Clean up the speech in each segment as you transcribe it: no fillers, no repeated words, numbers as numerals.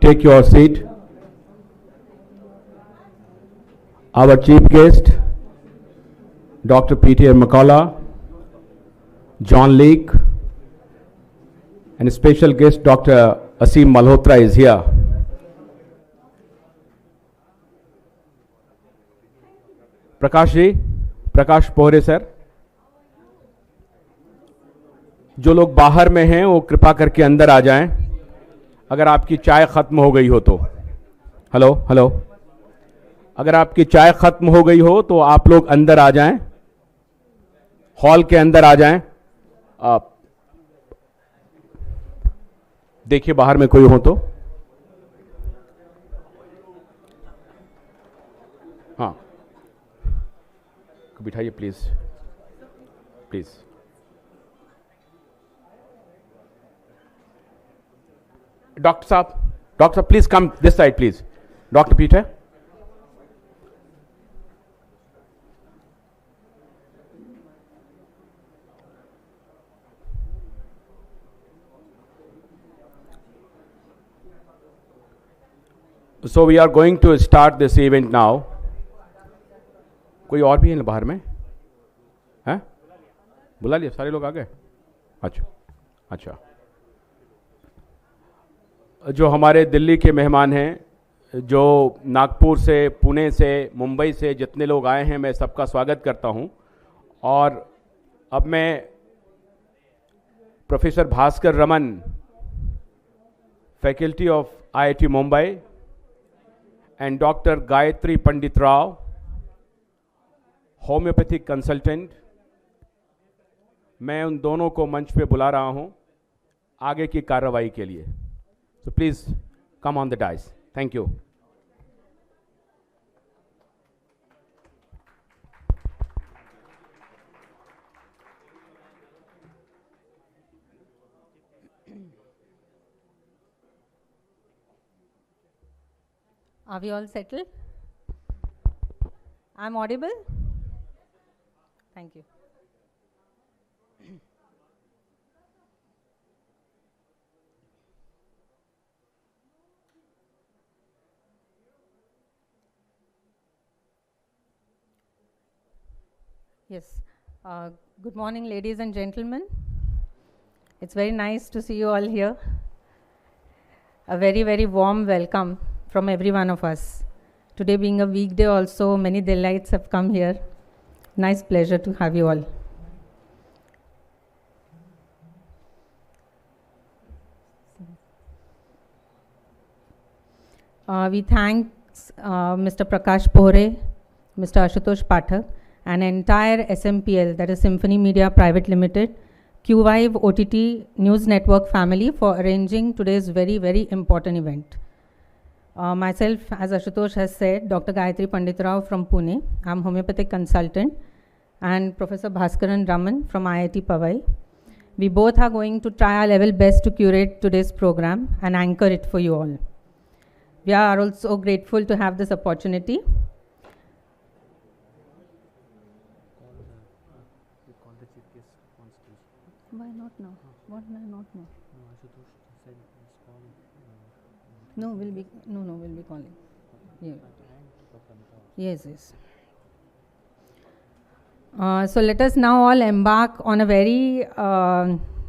take your seat. Our chief guest, Dr. Peter McCullough, John Leake, and a special guest, Dr. Asim Malhotra is here. Prakash ji, Prakash Pohre sir, जो लोग बाहर में हैं वो कृपा करके अंदर आ जाएं। अगर आपकी चाय खत्म हो गई हो तो हेलो हेलो, अगर आपकी चाय खत्म हो गई हो तो आप लोग अंदर आ जाएं, हॉल के अंदर आ जाएं। आप देखिए बाहर में कोई हो तो। हाँ, बिठाइए प्लीज प्लीज। डॉक्टर साहब please come this side please. Doctor Peter, so we are going to start this event now. कोई और भी है बाहर में? हैं? बुला लिया, सारे लोग आ गए? अच्छा अच्छा। जो हमारे दिल्ली के मेहमान हैं, जो नागपुर से, पुणे से, मुंबई से जितने लोग आए हैं, मैं सबका स्वागत करता हूं। और अब मैं professor Bhaskar Raman, faculty of IIT Mumbai, and Dr. Gayatri Pandit Rao, homeopathic consultant, मैं उन दोनों को मंच पे बुला रहा हूं आगे की कार्रवाई के लिए। So please come on the dice. Thank you. Are we all settled? I'm audible? Thank you. Yes. Good morning, ladies and gentlemen. It's very nice to see you all here. A very, very warm welcome from every one of us. Today being a weekday also, many delights have come here. Nice pleasure to have you all. We thank Mr. Prakash Pohre, Mr. Ashutosh Pathak, and entire SMPL, that is Symphony Media Private Limited, QVive OTT News Network family for arranging today's very, very important event. Myself, as Ashutosh has said, Dr. Gayatri Pandit Rao from Pune. I'm homeopathic consultant, and Professor Bhaskaran Raman from IIT Powai. We both are going to try our level best to curate today's program and anchor it for you all. We are also grateful to have this opportunity. Why not now? What why not now? No, we'll be calling. Yeah. Yes. So let us now all embark on a very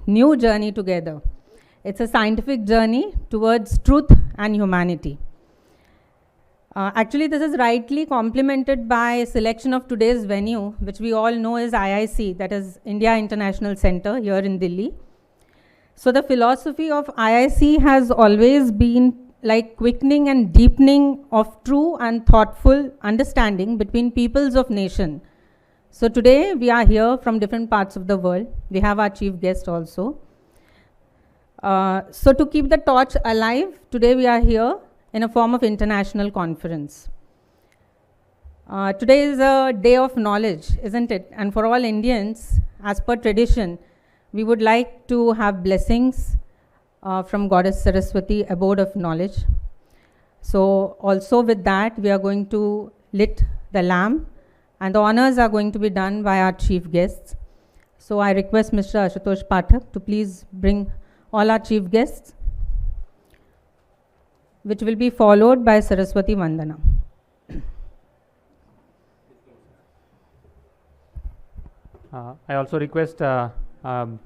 new journey together. It's a scientific journey towards truth and humanity. Actually, this is rightly complemented by a selection of today's venue, which we all know is IIC, that is India International Center here in Delhi. So the philosophy of IIC has always been like quickening and deepening of true and thoughtful understanding between peoples of nation. So today we are here from different parts of the world. We have our chief guest also. So to keep the torch alive, today we are here in a form of international conference. Today is a day of knowledge, isn't it? And for all Indians, as per tradition, we would like to have blessings from Goddess Saraswati, abode of knowledge. So also with that, we are going to lit the lamp, and the honors are going to be done by our chief guests. So I request Mr. Ashutosh Pathak to please bring all our chief guests. which will be followed by Saraswati Vandana. I also request Chairperson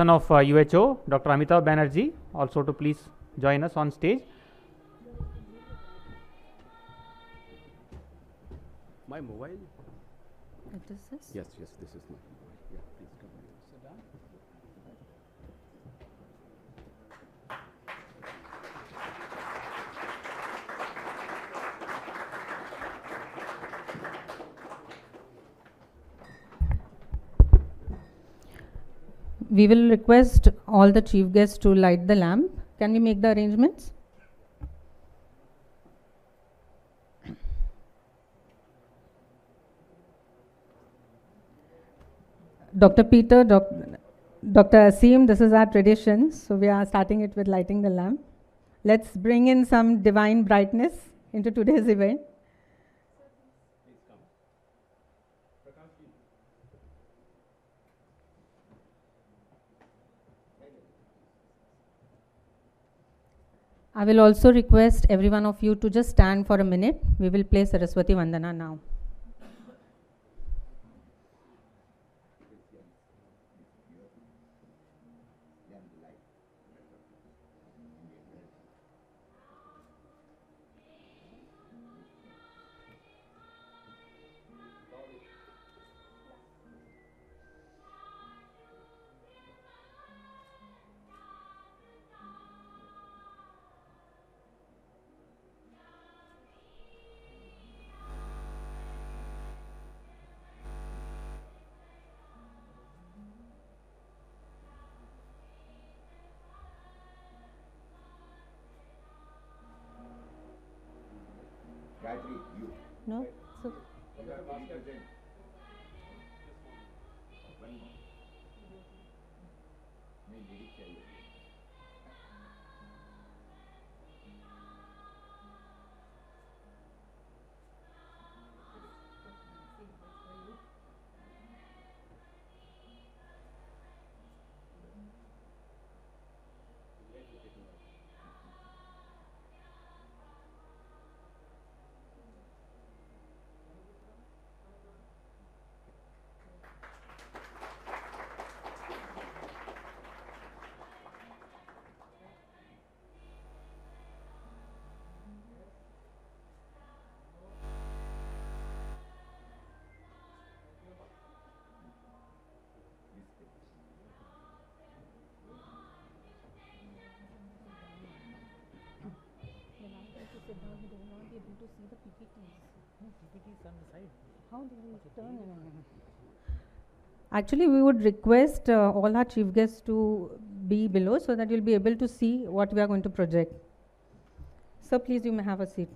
of UHO, Dr. Amitabh Banerjee, also to please join us on stage. My mobile? What is this? Yes, this is my mobile. Yeah, please come here. Sit down. We will request all the chief guests to light the lamp. Can we make the arrangements? Dr. Peter, Dr. Asim, this is our tradition, so we are starting it with lighting the lamp. Let's bring in some divine brightness into today's event. I will also request every one of you to just stand for a minute. We will play Saraswati Vandana now. No? So how do we turn it? Actually, we would request all our chief guests to be below so that you'll be able to see what we are going to project. So please, you may have a seat.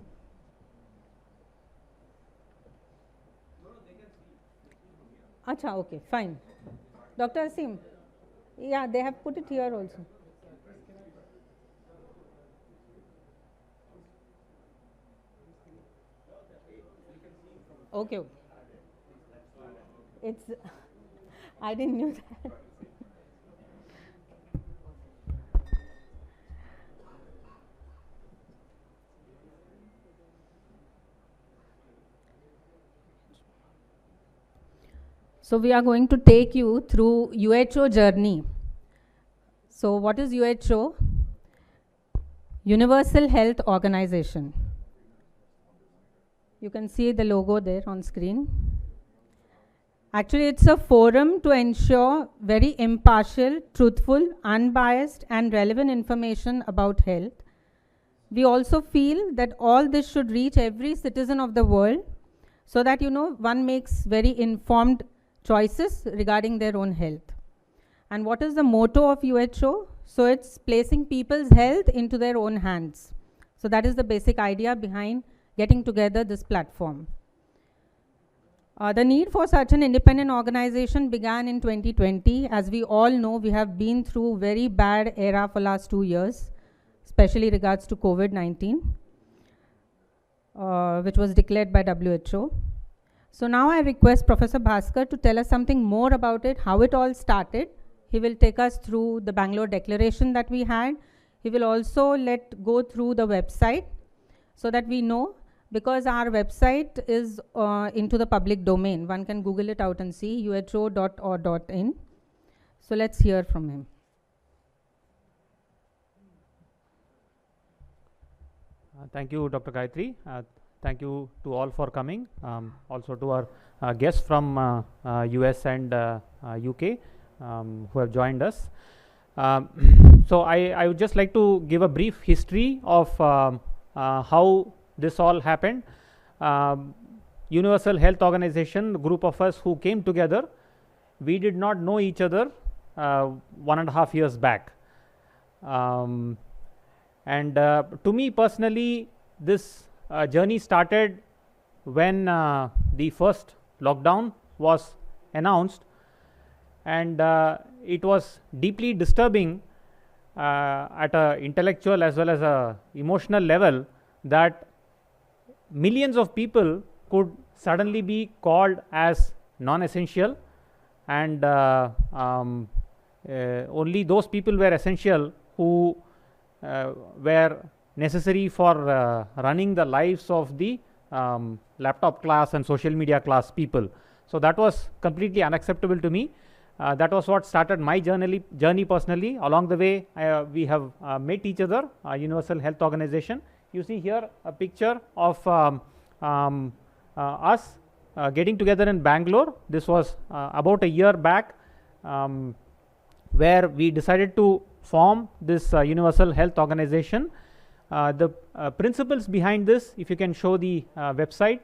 Acha, okay, fine. Dr. Asim, yeah, they have put it here also. Okay. It's, I didn't know that. So we are going to take you through UHO journey. So what is UHO? Universal Health Organization. You can see the logo there on screen. Actually, it's a forum to ensure very impartial, truthful, unbiased, and relevant information about health. We also feel that all this should reach every citizen of the world so that, one makes very informed choices regarding their own health. And what is the motto of UHO? So it's placing people's health into their own hands. So that is the basic idea behind getting together this platform. The need for such an independent organization began in 2020. As we all know, we have been through very bad era for last 2 years, especially regards to COVID-19, which was declared by WHO. So now I request Professor Bhaskar to tell us something more about it, how it all started. He will take us through the Bangalore Declaration that we had. He will also go through the website so that we know, because our website is into the public domain. One can Google it out and see, uho.or.in. So let's hear from him. Thank you, Dr. Gayatri. Thank you to all for coming. Also to our guests from US and UK who have joined us. So I would just like to give a brief history of how this all happened. Universal Health Organization, group of us who came together, we did not know each other 1.5 years back. And to me personally, this journey started when the first lockdown was announced, and it was deeply disturbing at an intellectual as well as a emotional level that millions of people could suddenly be called as non-essential, and only those people were essential who were necessary for running the lives of the laptop class and social media class people. So that was completely unacceptable to me. That was what started my journey personally. Along the way, we have met each other, Universal Health Organization. You see here a picture of us getting together in Bangalore. This was about a year back, where we decided to form this Universal Health Organization. The principles behind this, if you can show the website.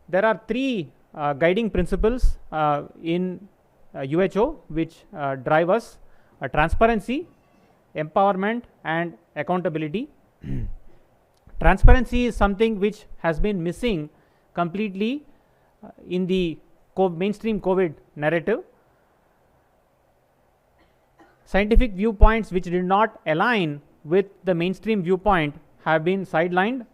There are three guiding principles in UHO which drive us: transparency, empowerment, and accountability. Transparency is something which has been missing completely in the mainstream COVID narrative. Scientific viewpoints which did not align with the mainstream viewpoint have been sidelined,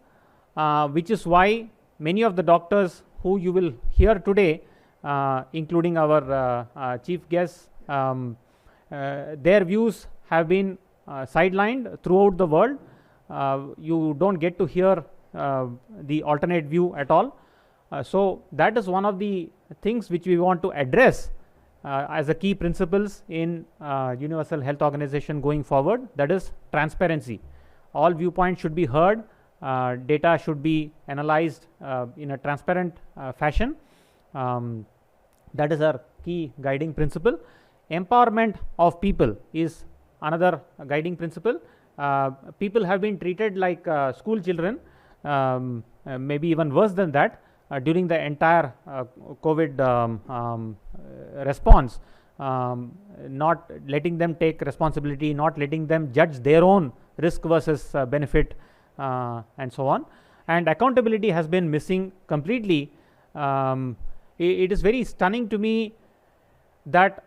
which is why many of the doctors who you will hear today, including our chief guests, their views have been sidelined throughout the world. You don't get to hear the alternate view at all. So that is one of the things which we want to address as a key principles in Universal Health Organization going forward. That is transparency. All viewpoints should be heard. Data should be analyzed in a transparent fashion. That is our key guiding principle. Empowerment of people is another guiding principle. People have been treated like school children, maybe even worse than that, during the entire COVID response, not letting them take responsibility, not letting them judge their own risk versus benefit, and so on. And accountability has been missing completely. It is very stunning to me that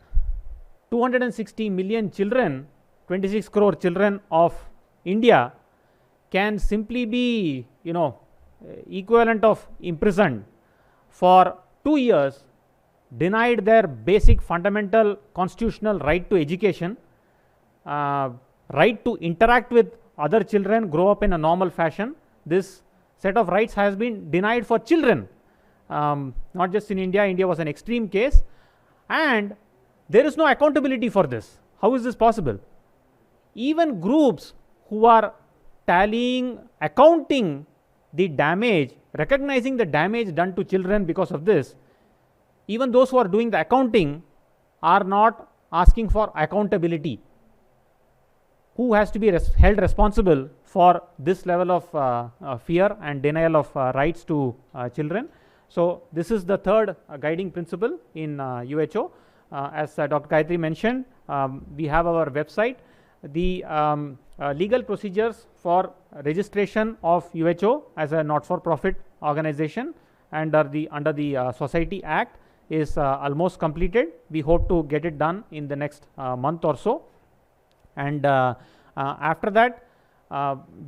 260 million children, 26 crore children of India can simply be, equivalent of imprisoned for 2 years, denied their basic fundamental constitutional right to education, right to interact with other children, grow up in a normal fashion. This set of rights has been denied for children, not just in India. India was an extreme case, and there is no accountability for this. How is this possible? Even groups who are tallying, accounting the damage, recognizing the damage done to children because of this, even those who are doing the accounting are not asking for accountability. Who has to be held responsible for this level of fear and denial of rights to children? So this is the third guiding principle in UHO. As Dr. Gayatri mentioned, we have our website. The legal procedures for registration of UHO as a not-for-profit organization under the Society Act is almost completed. We hope to get it done in the next month or so, and after that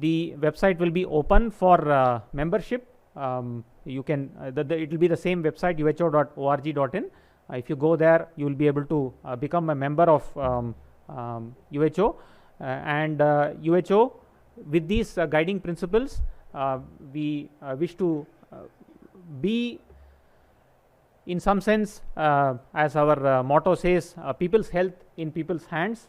the website will be open for membership. You can it will be the same website, uho.org.in. If you go there, you will be able to become a member of UHO, and UHO, with these guiding principles, we wish to be, in some sense, as our motto says, people's health in people's hands,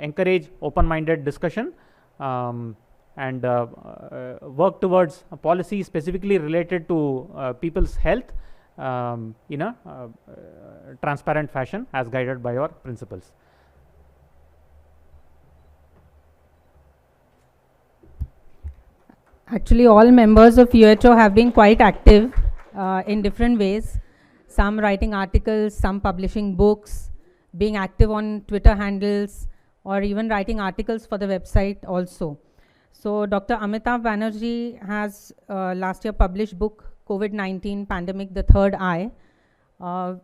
encourage open-minded discussion, and work towards a policy specifically related to people's health in a transparent fashion as guided by our principles. Actually, all members of UHO have been quite active in different ways. Some writing articles, some publishing books, being active on Twitter handles, or even writing articles for the website also. So Dr. Amitav Banerjee has last year published book COVID-19 Pandemic, the Third Eye,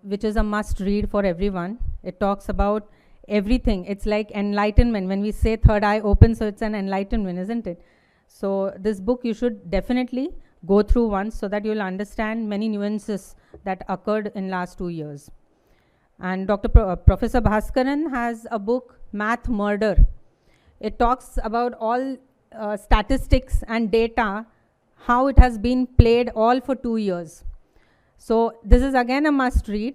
which is a must read for everyone. It talks about everything. It's like enlightenment. When we say third eye open, so it's an enlightenment, isn't it? So this book you should definitely go through once so that you'll understand many nuances that occurred in last 2 years. And Professor Bhaskaran has a book, Math Murder. It talks about all statistics and data, how it has been played all for 2 years. So this is again a must read.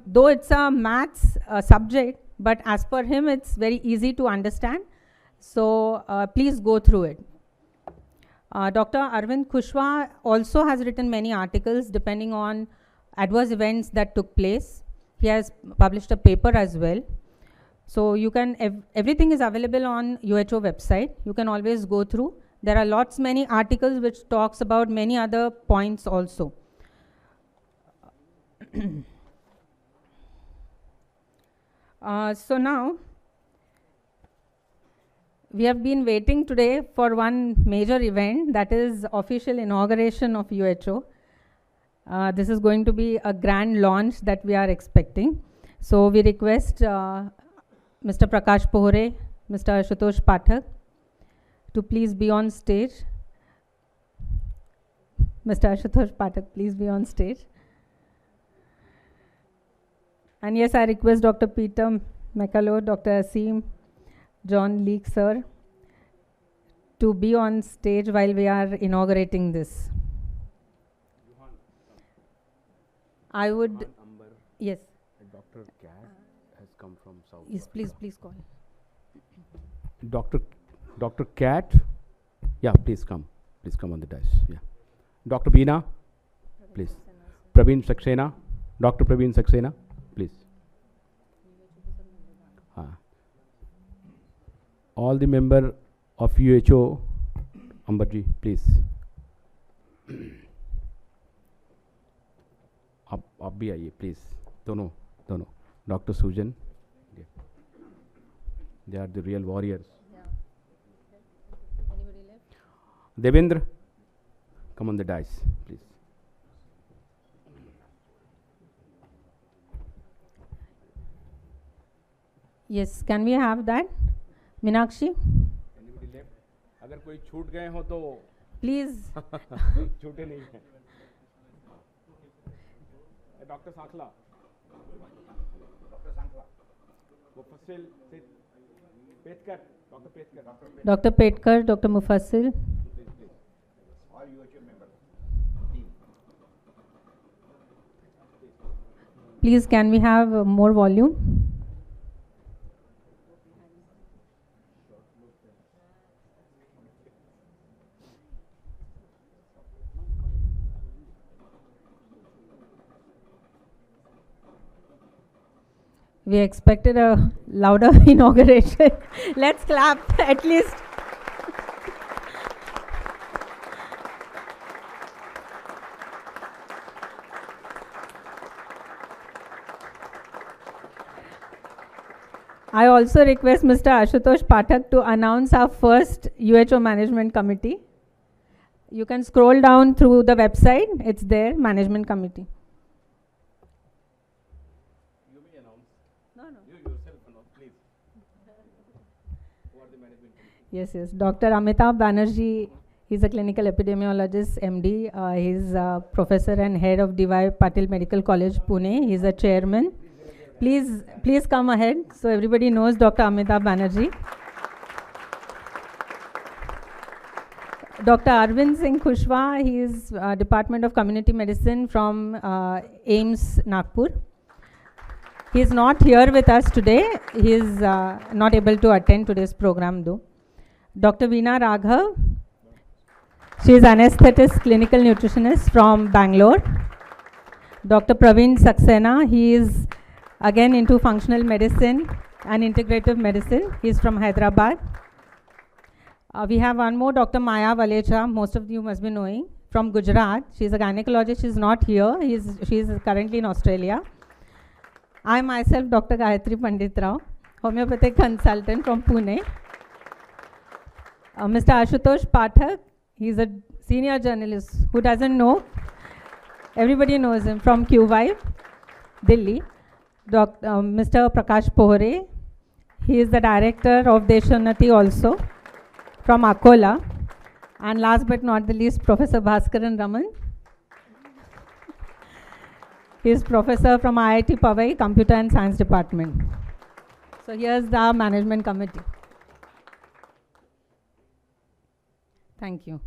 Though it's a maths subject, but as per him, it's very easy to understand. So please go through it. Dr. Arvind Kushwaha also has written many articles depending on adverse events that took place. He has published a paper as well. So you can, everything is available on UHO website. You can always go through. There are many articles which talks about many other points also. So now, we have been waiting today for one major event, that is official inauguration of UHO. This is going to be a grand launch that we are expecting. So we request Mr. Prakash Pohre, Mr. Ashutosh Pathak to please be on stage. Mr. Ashutosh Pathak, please be on stage. And yes, I request Dr. Peter Mekalo, Dr. Asim, John Leek sir, to be on stage while we are inaugurating this. I would, yes. Dr. Cat has come from South. Yes, please call. Dr. Cat, yeah, please come on the dais. Yeah, Dr. Beena, please. Praveen Saxena, Dr. Praveen Saxena, please. All the member of UHO, Amberji, please. आप भी आइए please, दोनों. Dr. Sujan, they are the real warriors. Devendra, come on the dais, please. Yes, can we have that? Minakshi? Anybody left? अगर कोई छूट गए हो तो Please. छूटे नहीं हैं. Dr. Sankla. Mufassil, Petkar, Dr. Petkar. Dr. Petkar, Dr. Mufassil. All UHO members. Please, can we have more volume? We expected a louder inauguration. Let's clap at least. I also request Mr. Ashutosh Pathak to announce our first UHO Management Committee. You can scroll down through the website. It's there, Management Committee. Yes. Dr. Amitav Banerjee He's a clinical epidemiologist, MD. He's a professor and head of D.Y. Patil Medical College, Pune. He's a chairman. Please come ahead so everybody knows Dr. Amitabh Banerjee. Dr. Arvind Singh Kushwaha, he is Department of Community Medicine from AIMS, Nagpur. He is not here with us today. He is not able to attend today's program though. Dr. Veena Raghav, she is anesthetist, clinical nutritionist from Bangalore. Dr. Praveen Saxena, he is again into functional medicine and integrative medicine. He is from Hyderabad. We have one more, Dr. Maya Valecha, most of you must be knowing, from Gujarat. She is a gynecologist. She is not here. She is currently in Australia. I myself, Dr. Gayatri Pandit Rao, homeopathic consultant from Pune. Mr. Ashutosh Pathak, he is a senior journalist. Who doesn't know? Everybody knows him, from Q5, Delhi. Mr. Prakash Pohre, he is the director of Deshanati also, from Akola. And last but not the least, Professor Bhaskaran Raman. He is professor from IIT Powai, Computer and Science Department. So here's the management committee. Thank you.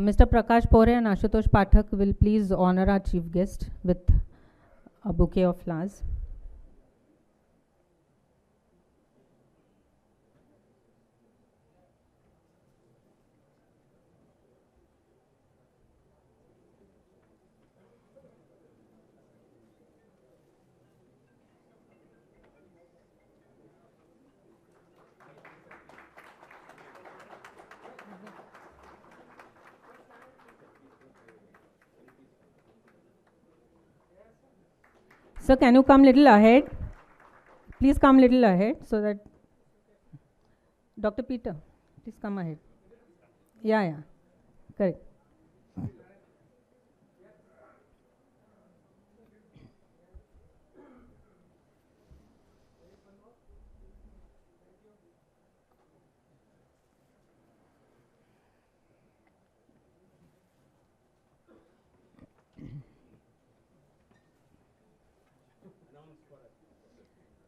Mr. Prakash Pore and Ashutosh Pathak will please honor our chief guest with a bouquet of flowers. Sir, can you come little ahead? Please come little ahead so that Dr. Peter, please come ahead. Yeah, correct.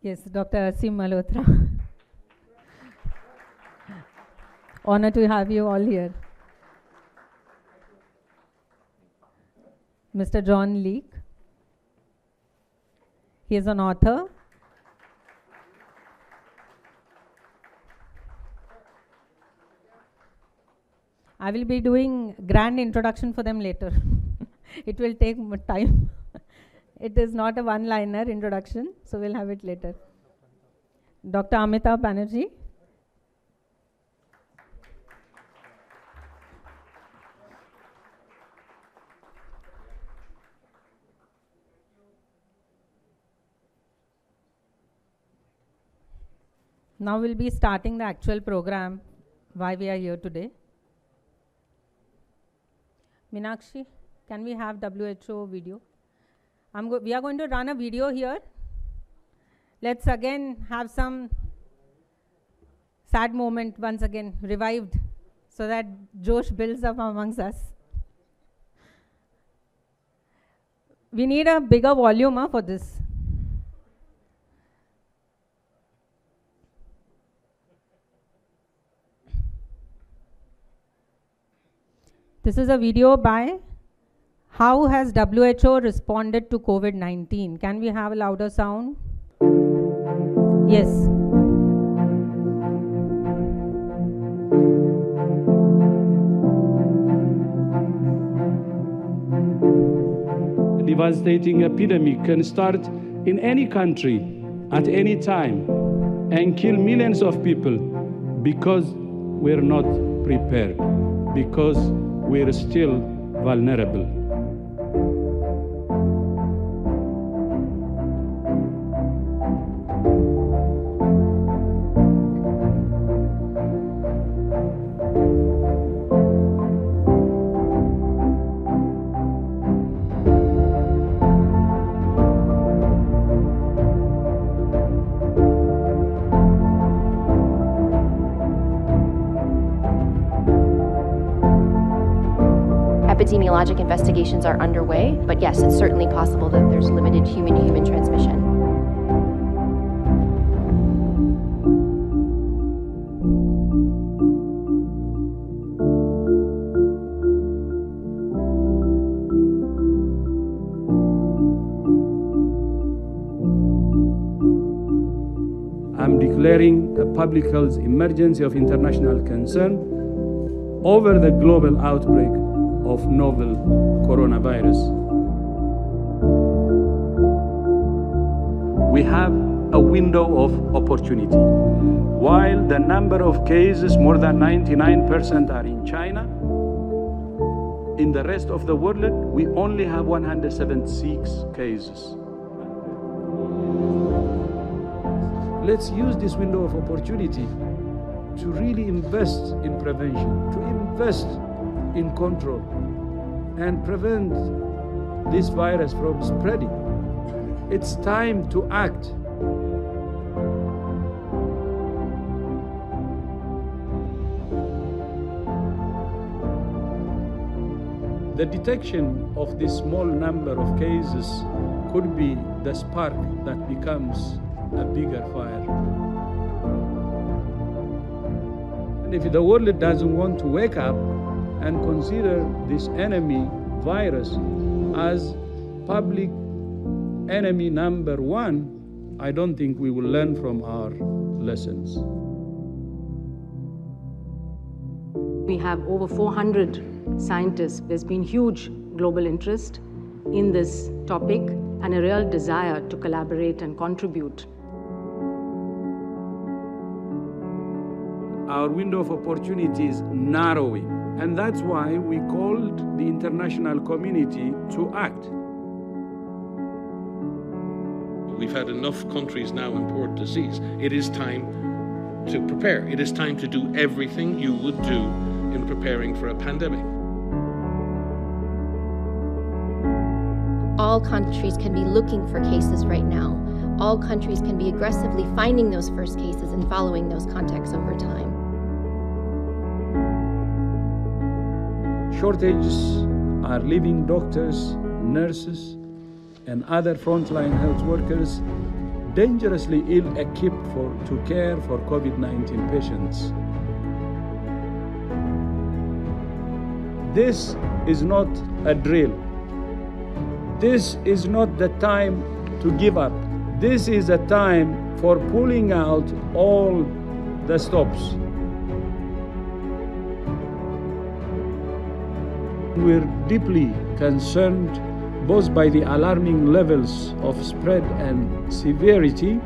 Yes, Dr. Asim Malhotra. Honor to have you all here. Mr. John Leek. He is an author. I will be doing grand introduction for them later. It will take time. It is not a one-liner introduction, so we'll have it later. Dr. Amitabh Banerjee. Now we'll be starting the actual program, why we are here today. Meenakshi, can we have WHO video? We are going to run a video here. Let's again have some sad moment once again revived so that Josh builds up amongst us. We need a bigger volume for this. This is a video by How has WHO responded to COVID-19? Can we have a louder sound? Yes. A devastating epidemic can start in any country at any time and kill millions of people because we're not prepared, because we're still vulnerable. Epidemiologic investigations are underway, but yes, it's certainly possible that there's limited human-to-human transmission. I'm declaring a public health emergency of international concern over the global outbreak of novel coronavirus. We have a window of opportunity. While the number of cases, more than 99%, are in China, in the rest of the world, we only have 176 cases. Let's use this window of opportunity to really invest in prevention, to invest in control, and prevent this virus from spreading. It's time to act. The detection of this small number of cases could be the spark that becomes a bigger fire. And if the world doesn't want to wake up and consider this enemy virus as public enemy number one, I don't think we will learn from our lessons. We have over 400 scientists. There's been huge global interest in this topic and a real desire to collaborate and contribute. Our window of opportunity is narrowing, and that's why we called the international community to act. We've had enough countries now import disease. It is time to prepare. It is time to do everything you would do in preparing for a pandemic. All countries can be looking for cases right now. All countries can be aggressively finding those first cases and following those contacts over time. Shortages are leaving doctors, nurses, and other frontline health workers dangerously ill-equipped to care for COVID-19 patients. This is not a drill. This is not the time to give up. This is a time for pulling out all the stops. We're deeply concerned both by the alarming levels of spread and severity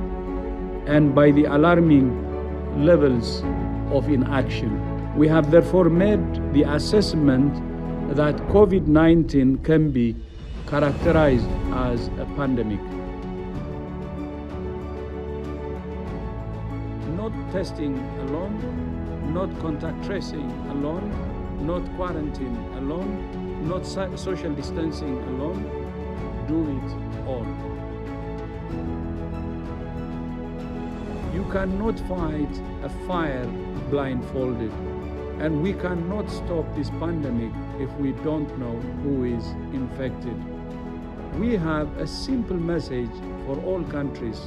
and by the alarming levels of inaction. We have therefore made the assessment that COVID-19 can be characterized as a pandemic. Not not testing alone, not contact tracing alone, not quarantine alone, not social distancing alone. Do it all. You cannot fight a fire blindfolded, and we cannot stop this pandemic if we don't know who is infected. We have a simple message for all countries: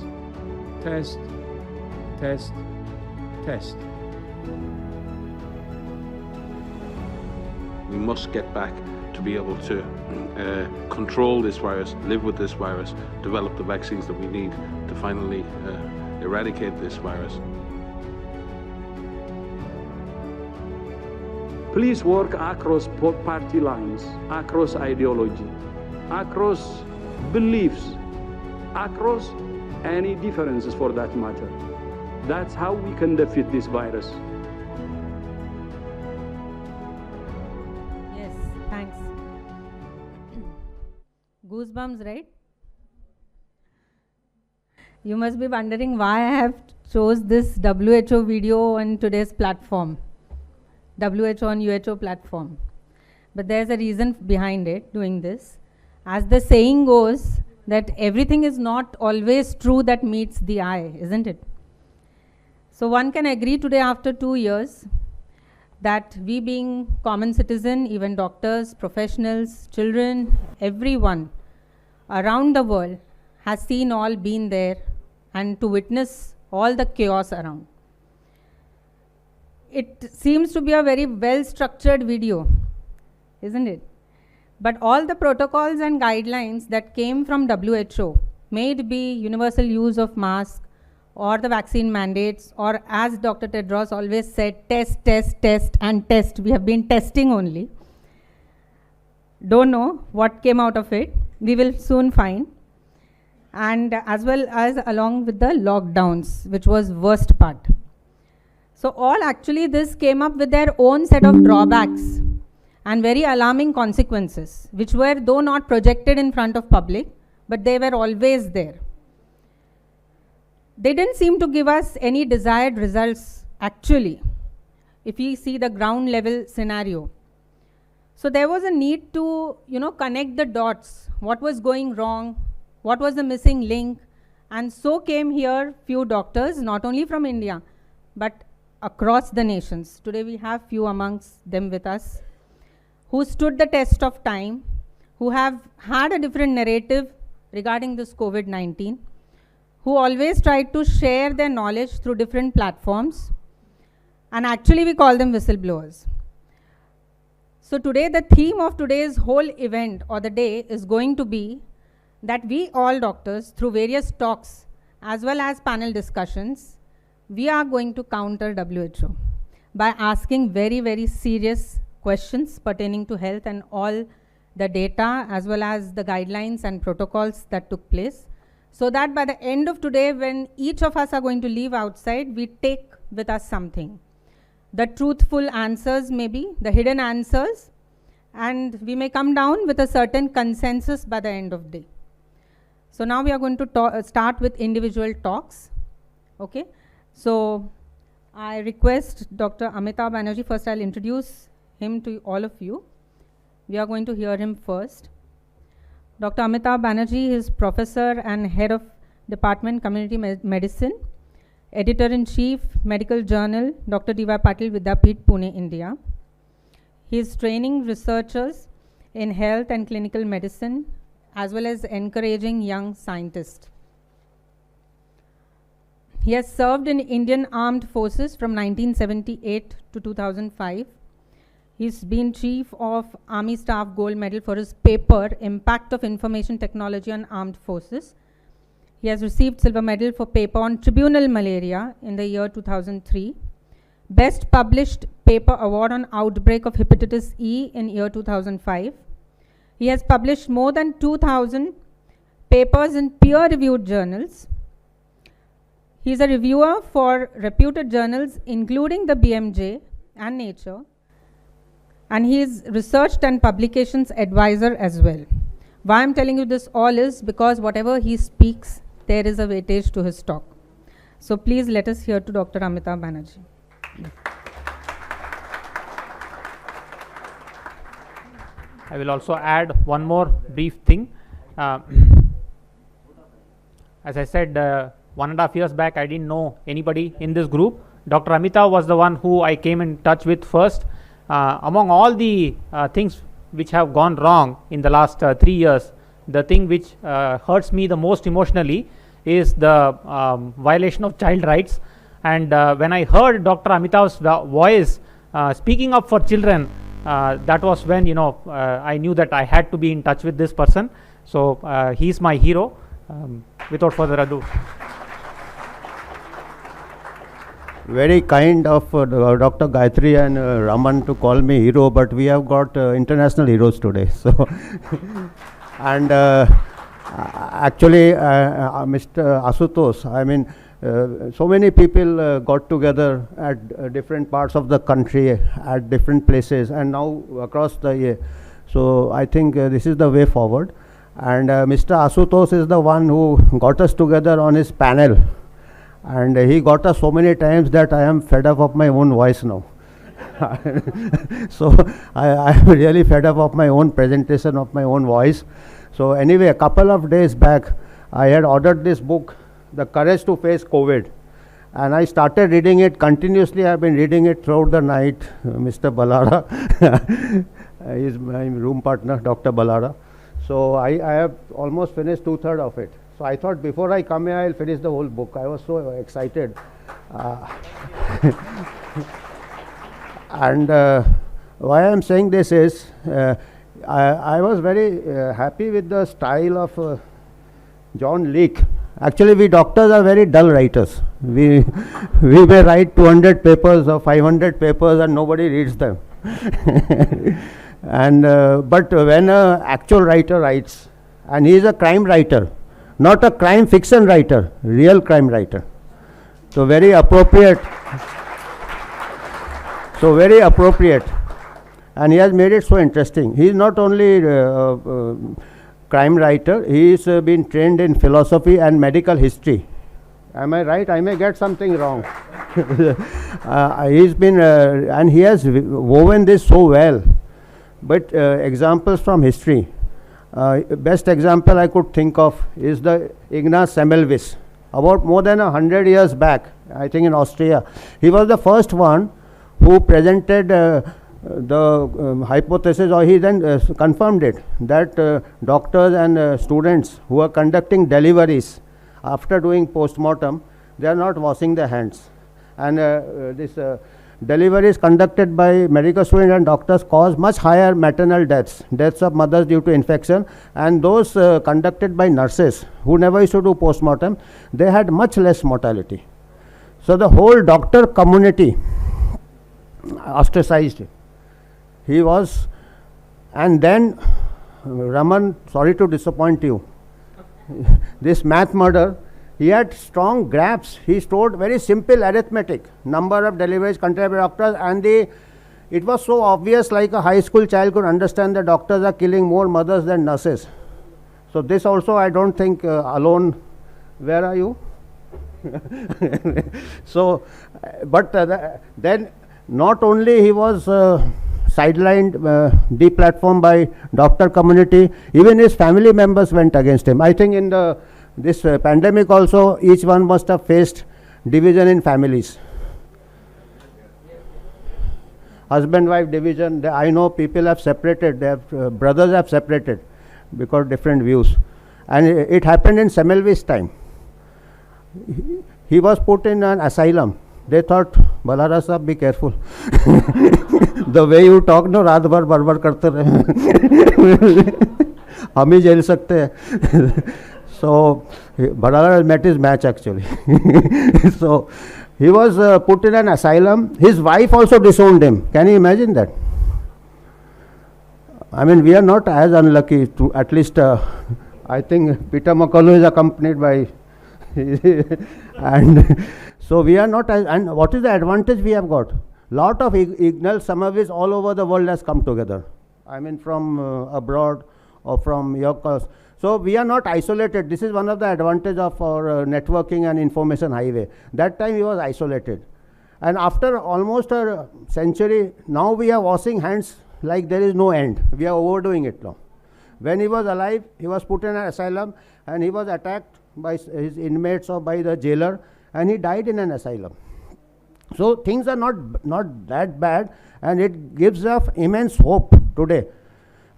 test, test, test. We must get back to be able to control this virus, live with this virus, develop the vaccines that we need to finally eradicate this virus. Please work across party lines, across ideology, across beliefs, across any differences for that matter. That's how we can defeat this virus. Yes, thanks. Goosebumps, right? You must be wondering why I have chose this WHO video on today's platform, WHO and UHO platform. But there's a reason behind it, doing this. As the saying goes, that everything is not always true that meets the eye, isn't it? So one can agree today after 2 years that we being common citizen, even doctors, professionals, children, everyone around the world has seen all, been there, and to witness all the chaos around. It seems to be a very well-structured video, isn't it? But all the protocols and guidelines that came from WHO, may it be universal use of mask or the vaccine mandates, or as Dr. Tedros always said, test, test, test, and test. We have been testing only. Don't know what came out of it. We will soon find. And as well as along with the lockdowns, which was worst part. So all actually this came up with their own set of drawbacks and very alarming consequences, which were though not projected in front of public, but they were always there. They didn't seem to give us any desired results actually, if we see the ground level scenario. So there was a need to, connect the dots. What was going wrong? What was the missing link? And so came here few doctors, not only from India, but across the nations. Today we have few amongst them with us, who stood the test of time, who have had a different narrative regarding this COVID-19, who always tried to share their knowledge through different platforms, and actually we call them whistleblowers. So today the theme of today's whole event or the day is going to be that we all doctors, through various talks as well as panel discussions, we are going to counter WHO by asking very, very serious questions pertaining to health and all the data as well as the guidelines and protocols that took place, so that by the end of today, when each of us are going to leave outside, we take with us something. The truthful answers, maybe the hidden answers, and we may come down with a certain consensus by the end of the day. So now we are going to start with individual talks. Okay. So I request Dr. Amitabh Banerjee. First I'll introduce him to all of you. We are going to hear him first. Dr. Amitabh Banerjee is professor and head of Department Community Medicine, editor-in-chief, Medical Journal, Dr. D.Y. Patil Vidyapeeth, Pune, India. He is training researchers in health and clinical medicine, as well as encouraging young scientists. He has served in Indian Armed Forces from 1978 to 2005. He's been Chief of Army Staff Gold Medal for his paper, Impact of Information Technology on Armed Forces. He has received Silver Medal for paper on tribunal malaria in the year 2003. Best Published Paper Award on Outbreak of Hepatitis E in year 2005. He has published more than 2,000 papers in peer-reviewed journals. He is a reviewer for reputed journals, including the BMJ and Nature. And he is research and publications advisor as well. Why I'm telling you this all is because whatever he speaks, there is a weightage to his talk. So please let us hear to Dr. Amitabh Banerjee. I will also add one more brief thing. As I said, 1.5 years back, I didn't know anybody in this group. Dr. Amitabh was the one who I came in touch with first. Among all the things which have gone wrong in the last 3 years, the thing which hurts me the most emotionally is the violation of child rights. And when I heard Dr. Amitabh's voice speaking up for children, that was when I knew that I had to be in touch with this person. So he's my hero. Without further ado. Very kind of Dr. Gayatri and Raman to call me hero, but we have got international heroes today. So, and actually, Mr. Asutosh, I mean, so many people got together at different parts of the country, at different places, and now across the year. So I think this is the way forward. And Mr. Asutosh is the one who got us together on his panel. And he got us so many times that I am fed up of my own voice now. So I am really fed up of my own presentation of my own voice. So anyway, a couple of days back, I had ordered this book, The Courage to Face COVID. And I started reading it continuously. I have been reading it throughout the night. Mr. Ballara is my room partner, Dr. Ballara. So I have almost finished 2/3 of it. So I thought before I come here, I'll finish the whole book. I was so excited. And why I'm saying this is, I was very happy with the style of John Leake. Actually, we doctors are very dull writers. We may write 200 papers or 500 papers and nobody reads them. And but when an actual writer writes, and he is a crime writer, not a crime fiction writer, real crime writer. So very appropriate. So very appropriate. And he has made it so interesting. He is not only crime writer, he has been trained in philosophy and medical history. Am I right? I may get something wrong. He's been, and he has woven this so well. But examples from history. Best example I could think of is the Ignaz Semmelweis. About more than 100 years back, I think in Austria, he was the first one who presented the hypothesis, or he then confirmed it, that doctors and students who are conducting deliveries after doing post-mortem, they are not washing their hands. And this deliveries conducted by medical students and doctors cause much higher maternal deaths of mothers due to infection, and those conducted by nurses who never used to do post-mortem, they had much less mortality. So the whole doctor community ostracized. He was, and then Raman, sorry to disappoint you, this math murder, he had strong graphs. He stored very simple arithmetic, number of deliveries conducted by doctors, and it was so obvious, like a high school child could understand that doctors are killing more mothers than nurses. So this also I don't think alone. Where are you? So, but then not only he was sidelined, deplatformed by doctor community, even his family members went against him. I think in this pandemic also, each one must have faced division in families. Husband-wife division. I know people have separated, brothers have separated because different views. And it happened in Semmelweis' time. He was put in an asylum. They thought, Ballara sahab, be careful. The way you talk, no, raat bhar barbar karte rahe. Hum hi jail sakte hain. So Ballara met his match actually. So he was put in an asylum. His wife also disowned him. Can you imagine that? I mean, we are not as unlucky to, at least I think Peter McCullough is accompanied by and so we are not as, and what is the advantage we have got? Lot of Ignaz Semmelweis all over the world has come together. I mean from abroad or from your cause. So So we are not isolated. This is one of the advantage of our networking and information highway. That time he was isolated. And after almost a century, now we are washing hands like there is no end. We are overdoing it now. When he was alive, he was put in an asylum and he was attacked by his inmates or by the jailer, and he died in an asylum. So things are not that bad, and it gives us immense hope today.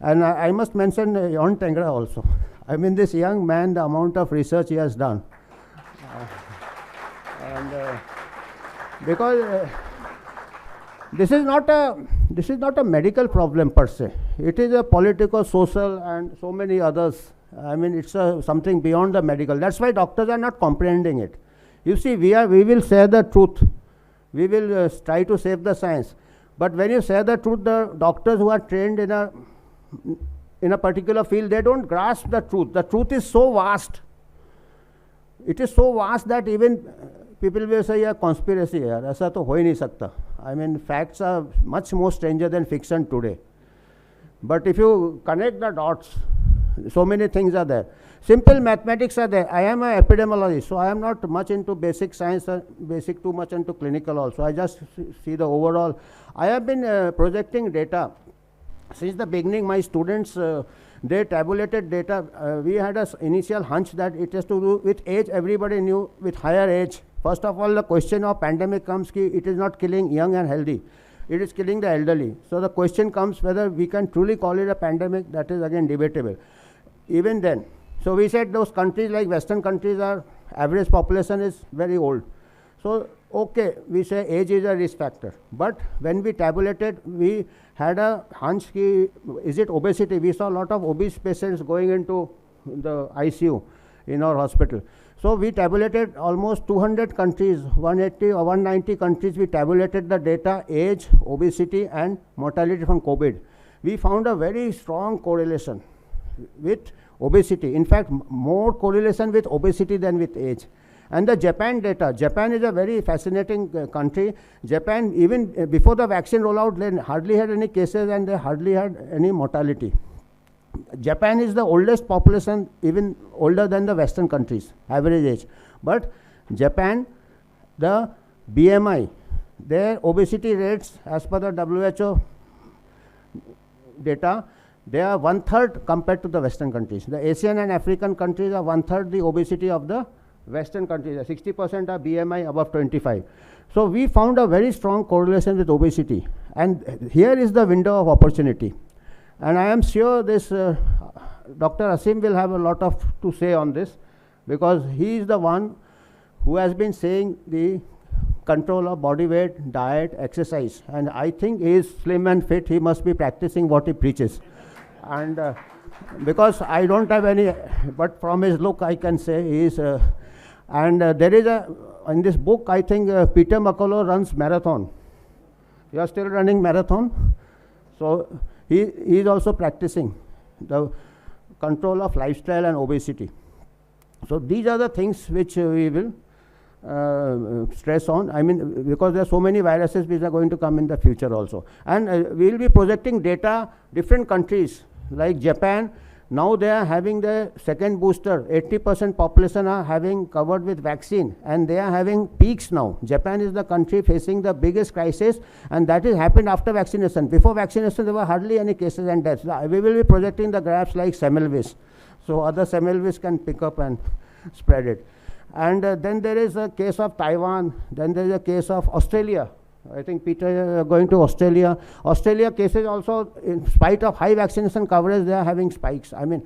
And I must mention Jon Tengra also. I mean, this young man, the amount of research he has done. Because this is not a medical problem per se. It is a political, social, and so many others. I mean, it's something beyond the medical. That's why doctors are not comprehending it. You see, we will say the truth. We will try to save the science. But when you say the truth, the doctors who are trained in a particular field, they don't grasp the truth. The truth is so vast. It is so vast that even people will say, yeah, conspiracy hai, aisa to ho hi nahi sakta. I mean, facts are much more stranger than fiction today. But if you connect the dots, so many things are there. Simple mathematics are there. I am an epidemiologist, so I am not much into basic science, too much into clinical also. I just see the overall. I have been projecting data. Since the beginning, my students, they tabulated data. We had an initial hunch that it has to do with age. Everybody knew with higher age. First of all, the question of pandemic comes, it is not killing young and healthy. It is killing the elderly. So the question comes whether we can truly call it a pandemic. That is again debatable. Even then, so we said those countries like Western countries are average population is very old. So okay, we say age is a risk factor. But when we tabulated, we had a hunch, is it obesity? We saw a lot of obese patients going into the ICU in our hospital. So we tabulated almost 200 countries, 180 or 190 countries. We tabulated the data, age, obesity, and mortality from COVID. We found a very strong correlation with obesity. In fact, more correlation with obesity than with age. And the Japan data, Japan is a very fascinating country. Japan, even before the vaccine rollout, they hardly had any cases and they hardly had any mortality. Japan is the oldest population, even older than the Western countries, average age. But Japan, the BMI, their obesity rates as per the WHO data, they are 1/3 compared to the Western countries. The Asian and African countries are 1/3 the obesity of the Western countries. 60% are BMI above 25. So we found a very strong correlation with obesity. And here is the window of opportunity. And I am sure this Dr. Asim will have a lot to say on this, because he is the one who has been saying the control of body weight, diet, exercise. And I think he is slim and fit. He must be practicing what he preaches. And because I don't have any, but from his look I can say he is, there is in this book I think Peter McCullough runs marathon. You are still running marathon? So he is also practicing the control of lifestyle and obesity. So these are the things which we will stress on. I mean, because there are so many viruses which are going to come in the future also. And we will be projecting data, different countries like Japan. Now they are having the second booster. 80% population are having covered with vaccine, and they are having peaks now. Japan is the country facing the biggest crisis, and that has happened after vaccination. Before vaccination, there were hardly any cases and deaths. We will be projecting the graphs like Semmelweis, so other Semmelweis can pick up and spread it. And then there is a case of Taiwan. Then there is a case of Australia. I think Peter going to Australia. Australia cases also, in spite of high vaccination coverage, they are having spikes. I mean,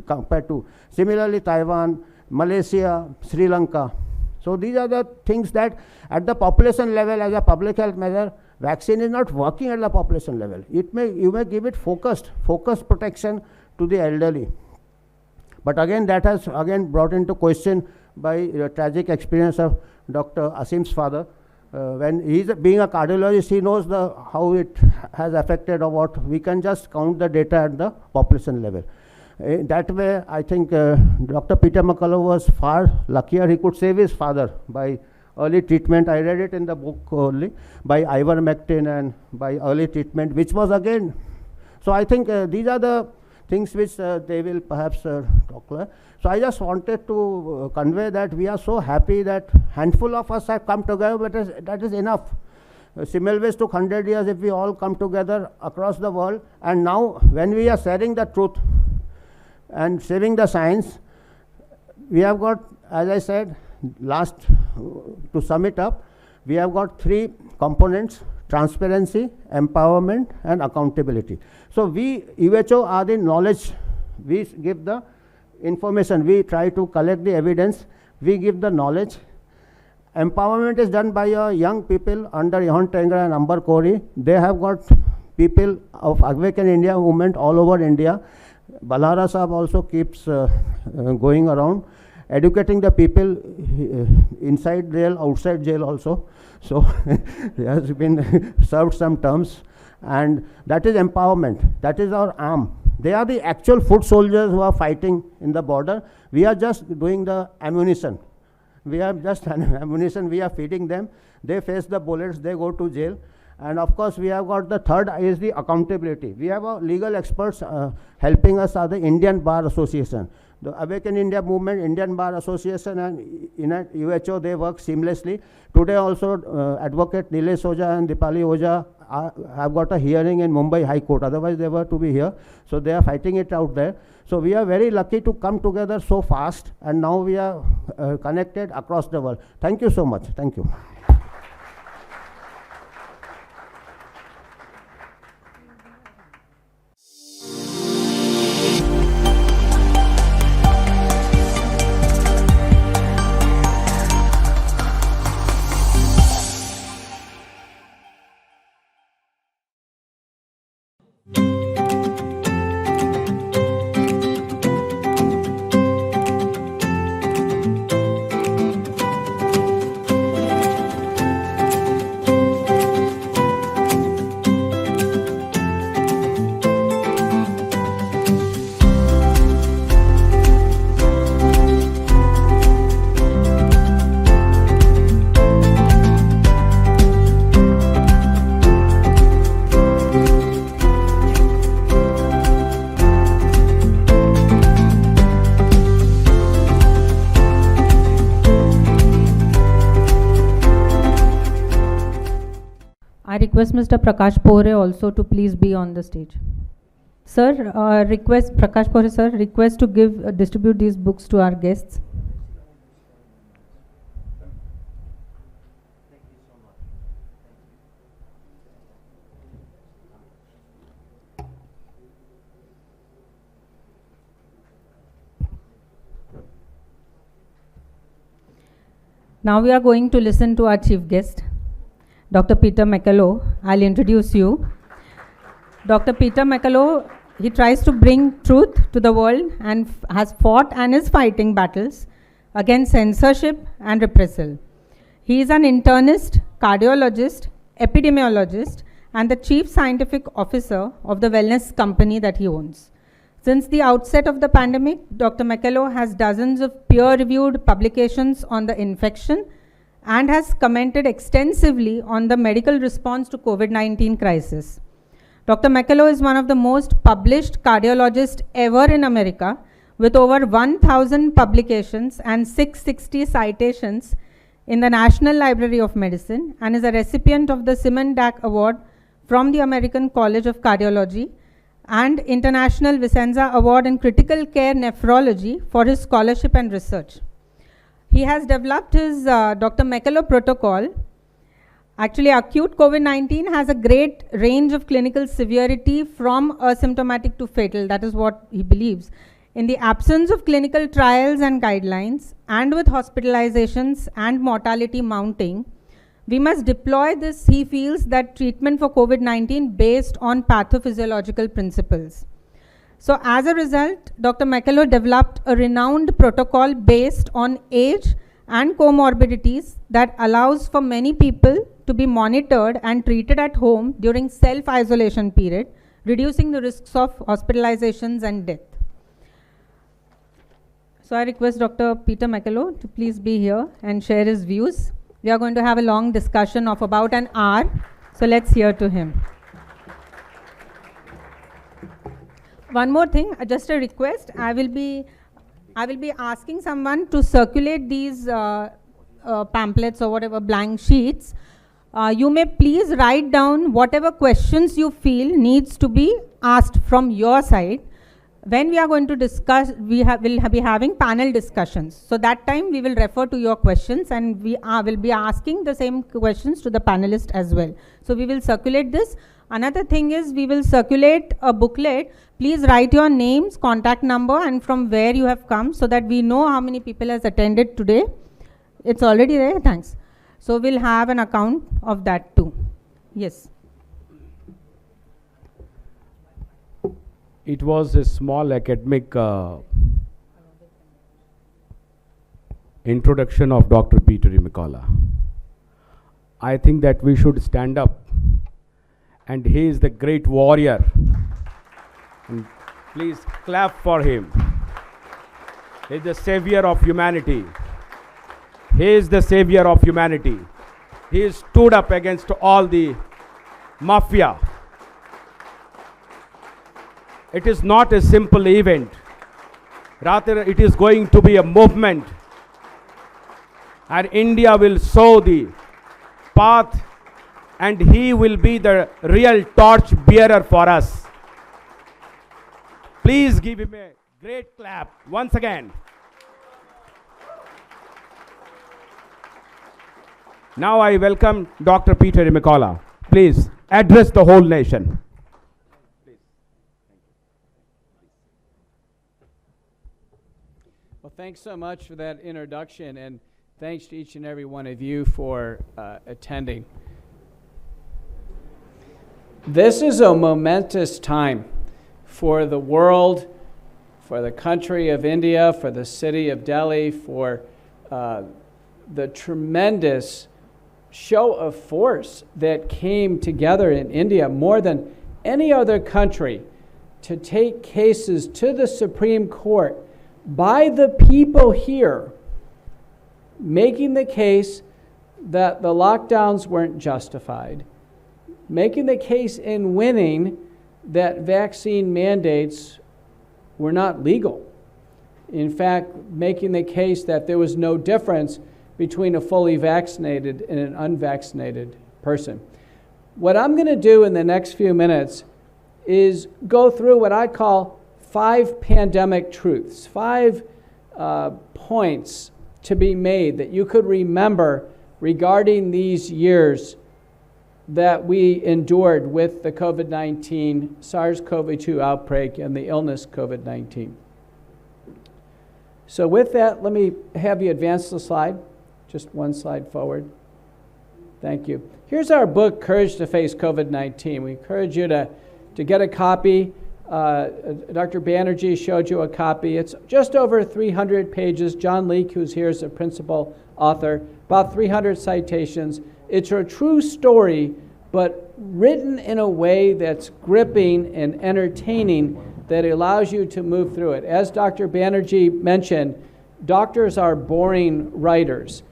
compared to similarly Taiwan, Malaysia, Sri Lanka. So these are the things that at the population level, as a public health measure, vaccine is not working at the population level. You may give it focused protection to the elderly. But again, that has again brought into question by the tragic experience of Dr. Asim's father. When he's being a cardiologist, he knows how it has affected or what. We can just count the data at the population level. That way, I think Dr. Peter McCullough was far luckier. He could save his father by early treatment. I read it in the book only, by ivermectin and by early treatment, which was again. So I think these are the things which they will perhaps talk about. So I just wanted to convey that we are so happy that handful of us have come together, but that is enough. Semmelweis took 100 years if we all come together across the world, and now when we are sharing the truth and saving the science, we have got, as I said, to sum it up, we have got 3 components: transparency, empowerment, and accountability. So we, UHO, are the knowledge. We give the information. We try to collect the evidence. We give the knowledge. Empowerment is done by young people under Johan Tengra and Amber Kori. They have got people of Awaken India movement all over India. Balara Sahab also keeps going around, educating the people inside jail, outside jail also. So he has been served some terms, and that is empowerment. That is our arm. They are the actual foot soldiers who are fighting in the border. We are just doing the ammunition. We are just ammunition, we are feeding them. They face the bullets, they go to jail. And of course, we have got the third is the accountability. We have legal experts helping us are the Indian Bar Association. The Awaken India movement, Indian Bar Association and UHO, they work seamlessly. Today also Advocate Nilesh Oja and Dipali Oja have got a hearing in Mumbai High Court. Otherwise they were to be here. So they are fighting it out there. So we are very lucky to come together so fast, and now we are connected across the world. Thank you so much. Thank you. I request Mr. Prakash Pore also to please be on the stage. Sir, Prakash Pore sir, request to distribute these books to our guests. Now we are going to listen to our chief guest, Dr. Peter McCullough. I'll introduce you. Dr. Peter McCullough, he tries to bring truth to the world and has fought and is fighting battles against censorship and repressal. He is an internist, cardiologist, epidemiologist, and the chief scientific officer of the wellness company that he owns. Since the outset of the pandemic, Dr. McCullough has dozens of peer-reviewed publications on the infection and has commented extensively on the medical response to COVID-19 crisis. Dr. McCullough is one of the most published cardiologists ever in America, with over 1,000 publications and 660 citations in the National Library of Medicine, and is a recipient of the Simon Dack Award from the American College of Cardiology and International Vicenza Award in Critical Care Nephrology for his scholarship and research. He has developed his Dr. McCullough protocol. Actually, acute COVID-19 has a great range of clinical severity from asymptomatic to fatal. That is what he believes. In the absence of clinical trials and guidelines, and with hospitalizations and mortality mounting, we must deploy this, he feels, that treatment for COVID-19 based on pathophysiological principles. So as a result, Dr. McCullough developed a renowned protocol based on age and comorbidities that allows for many people to be monitored and treated at home during self-isolation period, reducing the risks of hospitalizations and death. So I request Dr. Peter McCullough to please be here and share his views. We are going to have a long discussion of about an hour, so let's hear to him. One more thing, just a request. I will be asking someone to circulate these pamphlets or whatever blank sheets. You may please write down whatever questions you feel needs to be asked from your side. When we are going to discuss, will be having panel discussions. So that time we will refer to your questions, and we will be asking the same questions to the panelists as well. So we will circulate this. Another thing is we will circulate a booklet. Please write your names, contact number, and from where you have come, so that we know how many people has attended today. It's already there, thanks. So we'll have an account of that too. Yes. It was a small academic introduction of Dr. Peter Mikola. I think that we should stand up, and he is the great warrior. And please clap for him. He is the savior of humanity. He is the savior of humanity. He stood up against all the mafia. It is not a simple event. Rather, it is going to be a movement. And India will show the path, and he will be the real torch bearer for us. Please give him a great clap once again. Now I welcome Dr. Peter Mikola. Please address the whole nation. Well, thanks so much for that introduction, and thanks to each and every one of you for attending. This is a momentous time for the world, for the country of India, for the city of Delhi, for the tremendous show of force that came together in India more than any other country to take cases to the Supreme Court by the people here, making the case that the lockdowns weren't justified, making the case in winning that vaccine mandates were not legal. In fact, making the case that there was no difference between a fully vaccinated and an unvaccinated person. What I'm going to do in the next few minutes is go through what I call 5 pandemic truths, 5 points to be made that you could remember regarding these years that we endured with the COVID-19, SARS-CoV-2 outbreak and the illness COVID-19. So with that, let me have you advance the slide. Just one slide forward. Thank you. Here's our book, Courage to Face COVID-19. We encourage you to get a copy. Dr. Banerjee showed you a copy. It's just over 300 pages. John Leake, who's here, is the principal author. About 300 citations. It's a true story, but written in a way that's gripping and entertaining that allows you to move through it. As Dr. Banerjee mentioned, doctors are boring writers.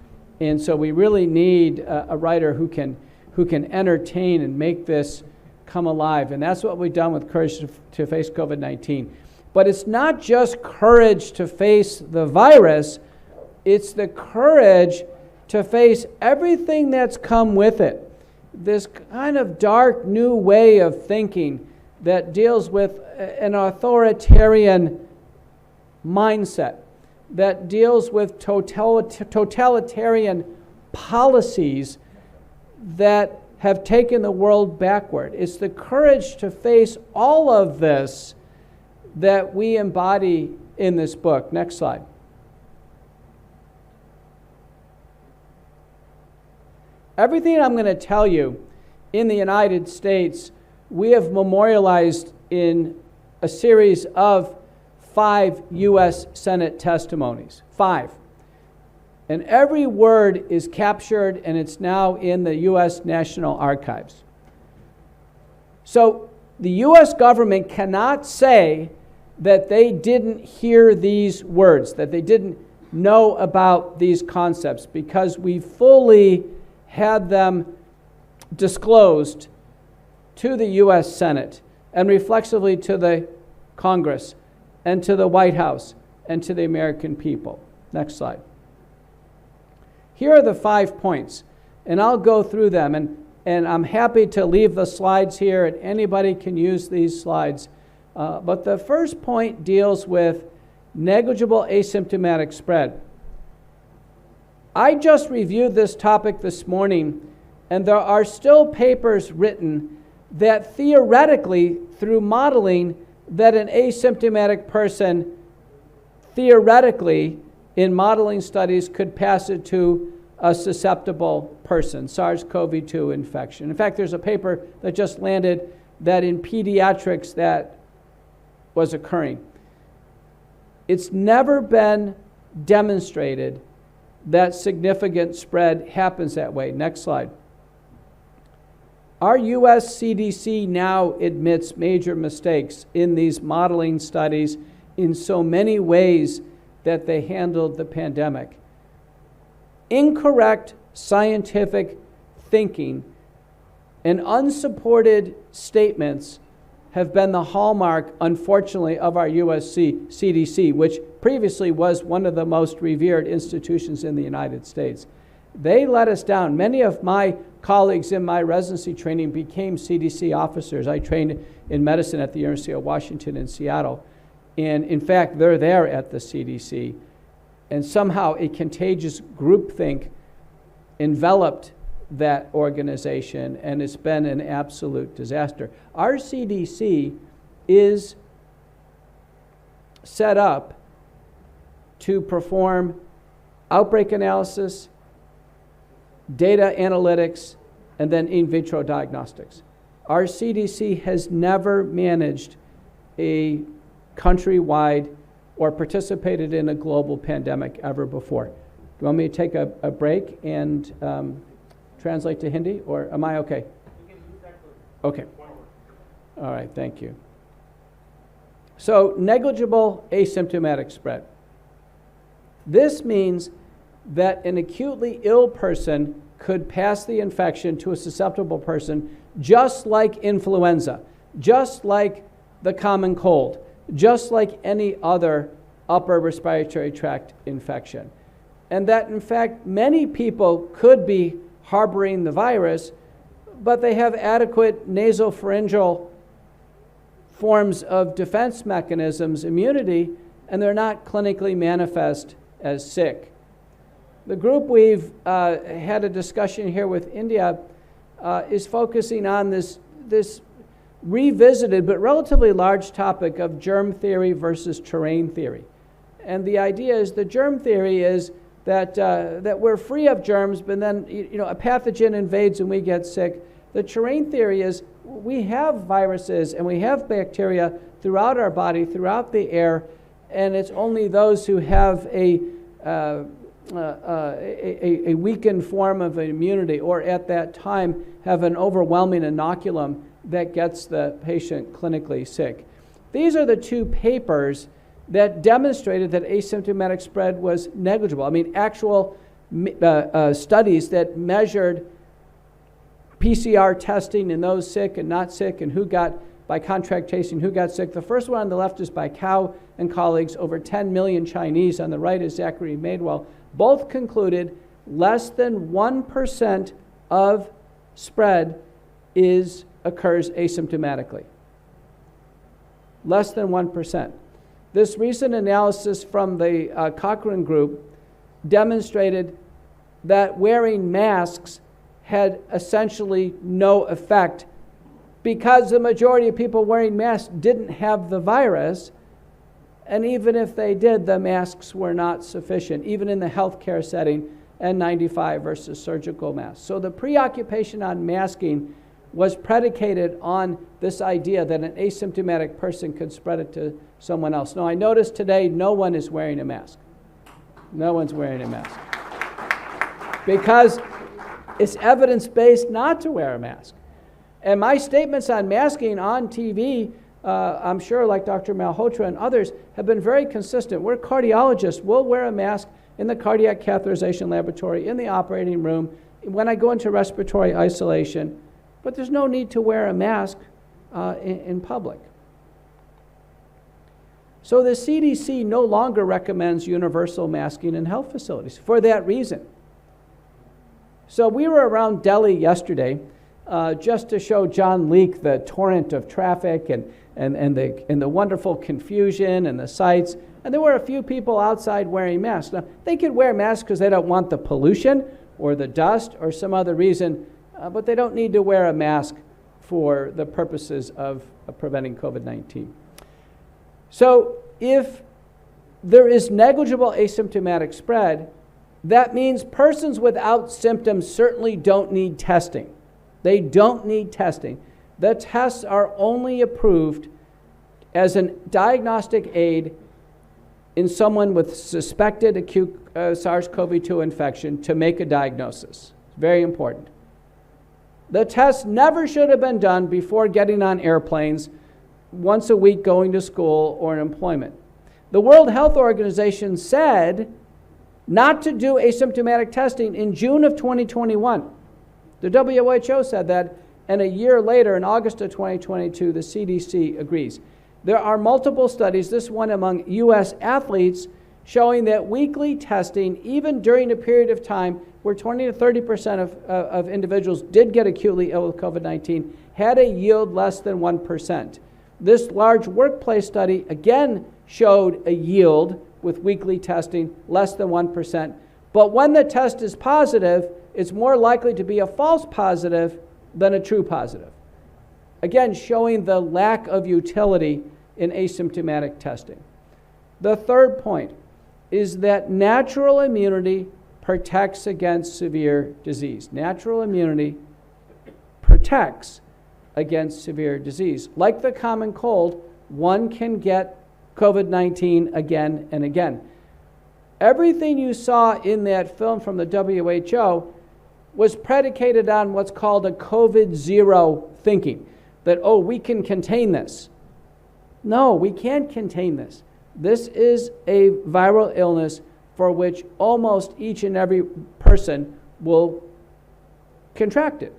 And so we really need a writer who can entertain and make this come alive. And that's what we've done with Courage to Face COVID-19. But it's not just courage to face the virus, it's the courage to face everything that's come with it. This kind of dark new way of thinking that deals with an authoritarian mindset, that deals with totalitarian policies that have taken the world backward. It's the courage to face all of this that we embody in this book. Next slide. Everything I'm going to tell you in the United States, we have memorialized in a series of 5 U.S. Senate testimonies. 5. And every word is captured, and it's now in the U.S. National Archives. So the U.S. government cannot say that they didn't hear these words, that they didn't know about these concepts, because we fully had them disclosed to the U.S. Senate and reflexively to the Congress, and to the White House, and to the American people. Next slide. Here are the 5 points, and I'll go through them, and I'm happy to leave the slides here, and anybody can use these slides. But the first point deals with negligible asymptomatic spread. I just reviewed this topic this morning, and there are still papers written that theoretically, through modeling, that an asymptomatic person, theoretically, in modeling studies, could pass it to a susceptible person, SARS-CoV-2 infection. In fact, there's a paper that just landed that in pediatrics that was occurring. It's never been demonstrated that significant spread happens that way. Next slide. Our US CDC now admits major mistakes in these modeling studies in so many ways that they handled the pandemic. Incorrect scientific thinking and unsupported statements have been the hallmark, unfortunately, of our US CDC, which previously was one of the most revered institutions in the United States. They let us down. Many of my colleagues in my residency training became CDC officers. I trained in medicine at the University of Washington in Seattle. And in fact, they're there at the CDC. And somehow a contagious groupthink enveloped that organization, and it's been an absolute disaster. Our CDC is set up to perform outbreak analysis, data analytics, and then in vitro diagnostics. Our CDC has never managed a countrywide or participated in a global pandemic ever before. Do you want me to take a break and translate to Hindi, or am I okay? You can use that for okay. All right, thank you. So, negligible asymptomatic spread. This means that an acutely ill person could pass the infection to a susceptible person just like influenza, just like the common cold, just like any other upper respiratory tract infection. And that, in fact, many people could be harboring the virus, but they have adequate nasopharyngeal forms of defense mechanisms, immunity, and they're not clinically manifest as sick. The group we've had a discussion here with India is focusing on this revisited but relatively large topic of germ theory versus terrain theory. And the idea is, the germ theory is that we're free of germs, but then a pathogen invades and we get sick. The terrain theory is we have viruses and we have bacteria throughout our body, throughout the air, and it's only those who have a weakened form of immunity, or at that time have an overwhelming inoculum, that gets the patient clinically sick. These are the two papers that demonstrated that asymptomatic spread was negligible. I mean, actual studies that measured PCR testing in those sick and not sick, and who got, by contract tracing, who got sick. The first one on the left is by Cow and colleagues, over 10 million Chinese. On the right is Zachary Madewell. Both concluded less than 1% of spread occurs asymptomatically. Less than 1%. This recent analysis from the Cochrane group demonstrated that wearing masks had essentially no effect, because the majority of people wearing masks didn't have the virus, and even if they did, the masks were not sufficient, even in the healthcare setting, N95 versus surgical masks. So the preoccupation on masking was predicated on this idea that an asymptomatic person could spread it to someone else. Now, I noticed today no one is wearing a mask. No one's wearing a mask. Because it's evidence-based not to wear a mask. And my statements on masking on TV, I'm sure, like Dr. Malhotra and others, have been very consistent. We're cardiologists. We'll wear a mask in the cardiac catheterization laboratory, in the operating room, when I go into respiratory isolation. But there's no need to wear a mask in public. So the CDC no longer recommends universal masking in health facilities for that reason. So we were around Delhi yesterday just to show John Leake the torrent of traffic and the wonderful confusion and the sights. And there were a few people outside wearing masks. Now, they could wear masks because they don't want the pollution or the dust or some other reason, but they don't need to wear a mask for the purposes of preventing COVID-19. So if there is negligible asymptomatic spread, that means persons without symptoms certainly don't need testing. They don't need testing. The tests are only approved as a diagnostic aid in someone with suspected acute SARS-CoV-2 infection to make a diagnosis. Very important. The tests never should have been done before getting on airplanes, once a week going to school or in employment. The World Health Organization said not to do asymptomatic testing in June of 2021. The WHO said that, and a year later, in August of 2022, the CDC agrees. There are multiple studies, this one among US athletes, showing that weekly testing, even during a period of time where 20 to 30% of individuals did get acutely ill with COVID-19, had a yield less than 1%. This large workplace study again showed a yield with weekly testing less than 1%. But when the test is positive, it's more likely to be a false positive than a true positive. Again, showing the lack of utility in asymptomatic testing. The third point is that natural immunity protects against severe disease. Natural immunity protects against severe disease. Like the common cold, one can get COVID-19 again and again. Everything you saw in that film from the WHO was predicated on what's called a COVID-0 thinking, that, oh, we can contain this. No, we can't contain this. This is a viral illness for which almost each and every person will contract it.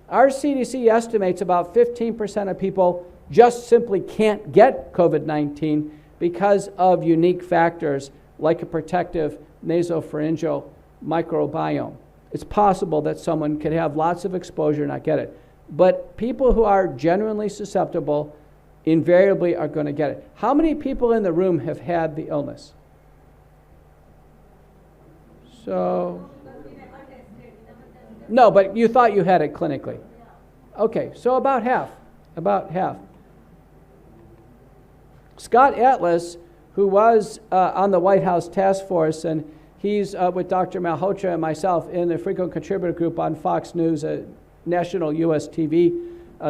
Our CDC estimates about 15% of people just simply can't get COVID-19 because of unique factors like a protective nasopharyngeal microbiome. It's possible that someone could have lots of exposure and not get it. But people who are genuinely susceptible invariably are going to get it. How many people in the room have had the illness? So, no, but you thought you had it clinically. Okay, so about half. Scott Atlas, who was on the White House task force, and he's with Dr. Malhotra and myself in the frequent contributor group on Fox News, a national US TV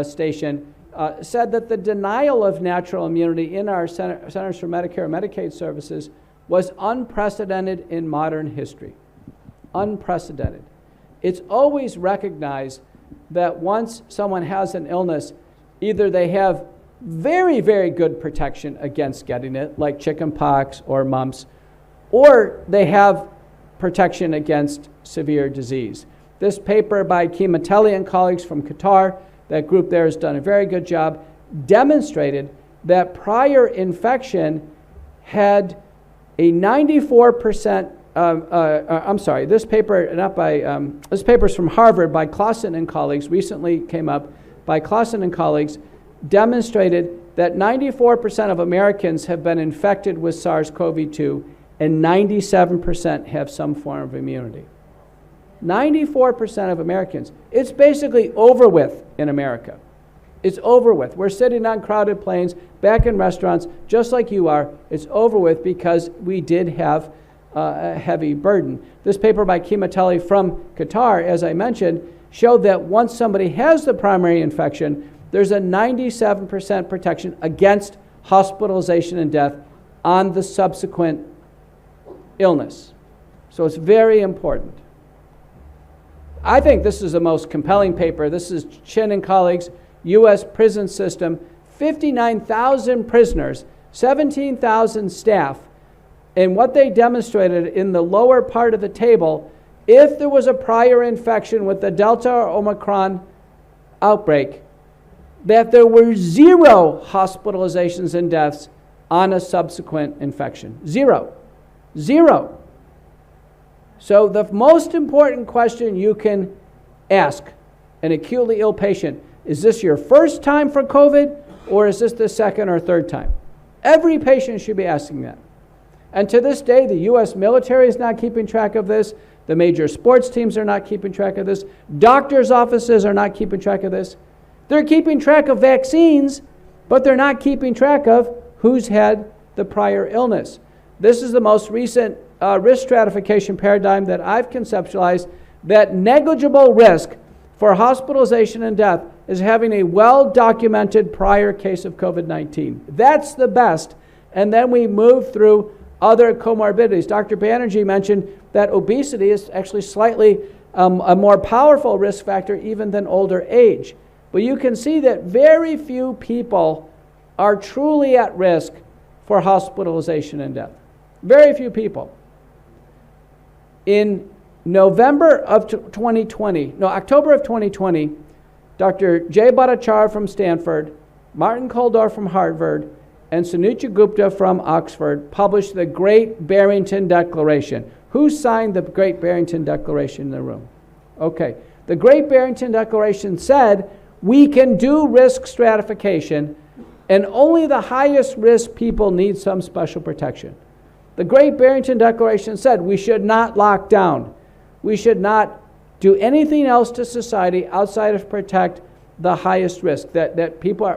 station, said that the denial of natural immunity in our Centers for Medicare and Medicaid Services was unprecedented in modern history. Unprecedented. It's always recognized that once someone has an illness, either they have very, very good protection against getting it, like chickenpox or mumps, or they have protection against severe disease. This paper by Kimatelli and colleagues from Qatar, that group there has done a very good job, demonstrated that prior infection had a 94%, this paper's from Harvard by Clausen and colleagues, recently came up by Clausen and colleagues, demonstrated that 94% of Americans have been infected with SARS-CoV-2 and 97% have some form of immunity. 94% of Americans. It's basically over with in America. It's over with. We're sitting on crowded planes, back in restaurants, just like you are. It's over with because we did have a heavy burden. This paper by Kimatelli from Qatar, as I mentioned, showed that once somebody has the primary infection, there's a 97% protection against hospitalization and death on the subsequent illness. So it's very important. I think this is the most compelling paper. This is Chin and colleagues, U.S. prison system, 59,000 prisoners, 17,000 staff. And what they demonstrated in the lower part of the table, if there was a prior infection with the Delta or Omicron outbreak, that there were 0 hospitalizations and deaths on a subsequent infection. Zero. Zero. So the most important question you can ask an acutely ill patient, is this your first time for COVID, or is this the second or third time? Every patient should be asking that. And to this day, the U.S. military is not keeping track of this. The major sports teams are not keeping track of this. Doctors' offices are not keeping track of this. They're keeping track of vaccines, but they're not keeping track of who's had the prior illness. This is the most recent risk stratification paradigm that I've conceptualized, that negligible risk for hospitalization and death is having a well-documented prior case of COVID-19. That's the best. And then we move through other comorbidities. Dr. Banerjee mentioned that obesity is actually slightly a more powerful risk factor even than older age. But you can see that very few people are truly at risk for hospitalization and death. Very few people. In October of 2020, Dr. Jay Bhattacharya from Stanford, Martin Kulldorff from Harvard, and Sunetra Gupta from Oxford published the Great Barrington Declaration. Who signed the Great Barrington Declaration in the room? Okay. The Great Barrington Declaration said we can do risk stratification, and only the highest risk people need some special protection. The Great Barrington Declaration said we should not lock down. We should not do anything else to society outside of protect the highest risk, that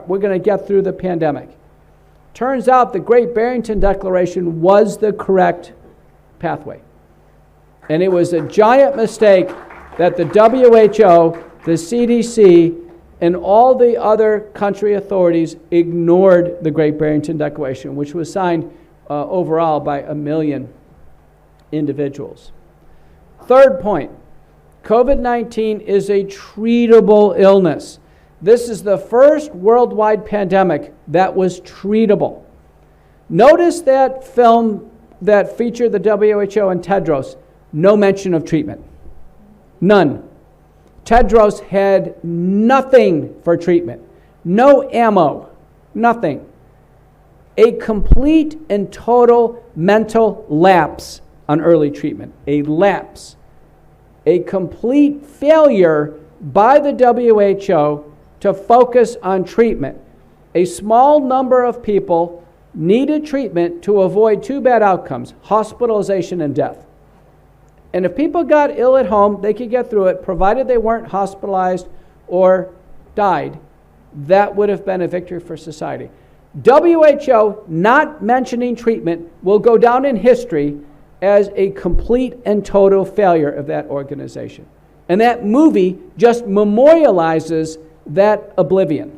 we're going to get through the pandemic. Turns out the Great Barrington Declaration was the correct pathway. And it was a giant mistake that the WHO, the CDC, and all the other country authorities ignored the Great Barrington Declaration, which was signed overall by 1 million individuals. Third point, COVID-19 is a treatable illness. This is the first worldwide pandemic that was treatable. Notice that film that featured the WHO and Tedros, no mention of treatment. None. Tedros had nothing for treatment. No ammo. Nothing. A complete and total mental lapse on early treatment. A lapse. A complete failure by the WHO to focus on treatment. A small number of people needed treatment to avoid two bad outcomes, hospitalization and death. And if people got ill at home, they could get through it, provided they weren't hospitalized or died. That would have been a victory for society. WHO not mentioning treatment will go down in history as a complete and total failure of that organization. And that movie just memorializes that oblivion.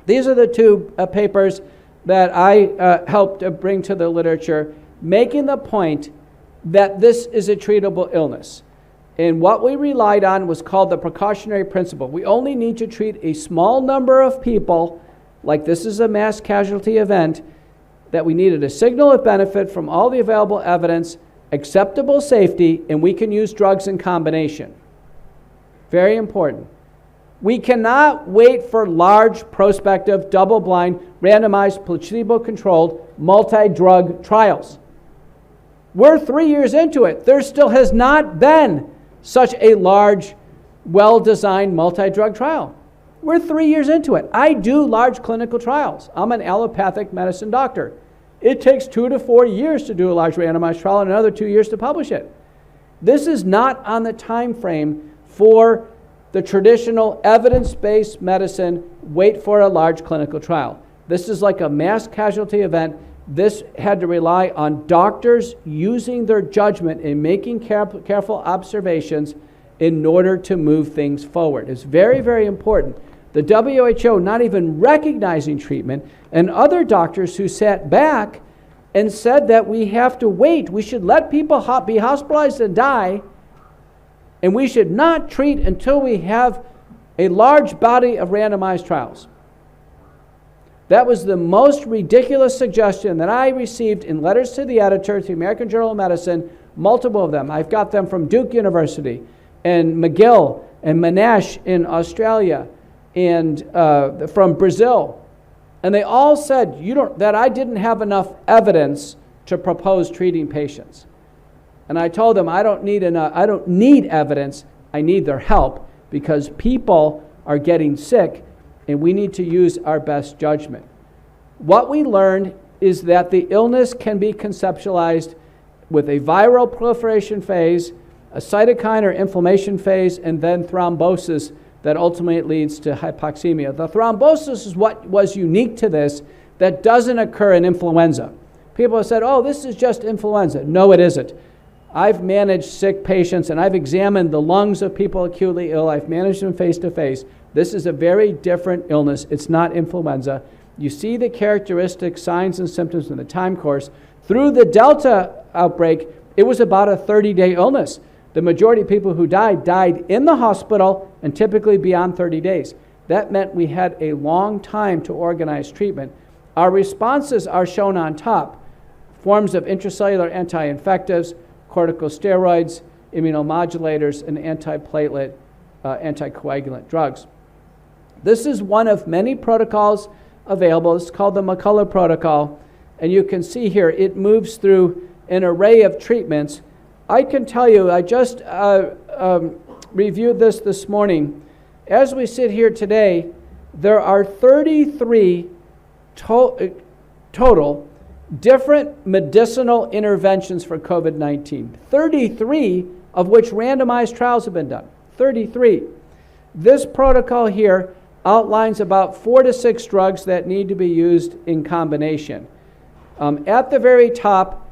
These are the two papers that I helped bring to the literature, making the point that this is a treatable illness. And what we relied on was called the precautionary principle. We only need to treat a small number of people, like this is a mass casualty event, that we needed a signal of benefit from all the available evidence, acceptable safety, and we can use drugs in combination. Very important. We cannot wait for large, prospective, double-blind, randomized, placebo-controlled, multi-drug trials. We're 3 years into it. There still has not been such a large, well-designed multi-drug trial. We're 3 years into it. I do large clinical trials. I'm an allopathic medicine doctor. It takes 2 to 4 years to do a large randomized trial and another 2 years to publish it. This is not on the time frame for the traditional evidence-based medicine, wait for a large clinical trial. This is like a mass casualty event. This had to rely on doctors using their judgment and making careful observations in order to move things forward. It's very, very important. The WHO not even recognizing treatment, and other doctors who sat back and said that we have to wait. We should let people be hospitalized and die, and we should not treat until we have a large body of randomized trials. That was the most ridiculous suggestion that I received in letters to the editor, to the American Journal of Medicine, multiple of them. I've got them from Duke University, and McGill, and Monash in Australia, and from Brazil. And they all said that I didn't have enough evidence to propose treating patients. And I told them I don't need evidence, I need their help, because people are getting sick and we need to use our best judgment. What we learned is that the illness can be conceptualized with a viral proliferation phase, a cytokine or inflammation phase, and then thrombosis that ultimately leads to hypoxemia. The thrombosis is what was unique to this that doesn't occur in influenza. People have said, oh, this is just influenza. No, it isn't. I've managed sick patients and I've examined the lungs of people acutely ill. I've managed them face to face. This is a very different illness. It's not influenza. You see the characteristic signs and symptoms in the time course. Through the Delta outbreak, it was about a 30-day illness. The majority of people who died in the hospital and typically beyond 30 days. That meant we had a long time to organize treatment. Our responses are shown on top. Forms of intracellular anti-infectives, corticosteroids, immunomodulators, and antiplatelet, anticoagulant drugs. This is one of many protocols available. It's called the McCullough protocol. And you can see here, it moves through an array of treatments. I can tell you, I just reviewed this morning. As we sit here today, there are 33 total different medicinal interventions for COVID-19, 33 of which randomized trials have been done, 33. This protocol here outlines about 4 to 6 drugs that need to be used in combination. At the very top,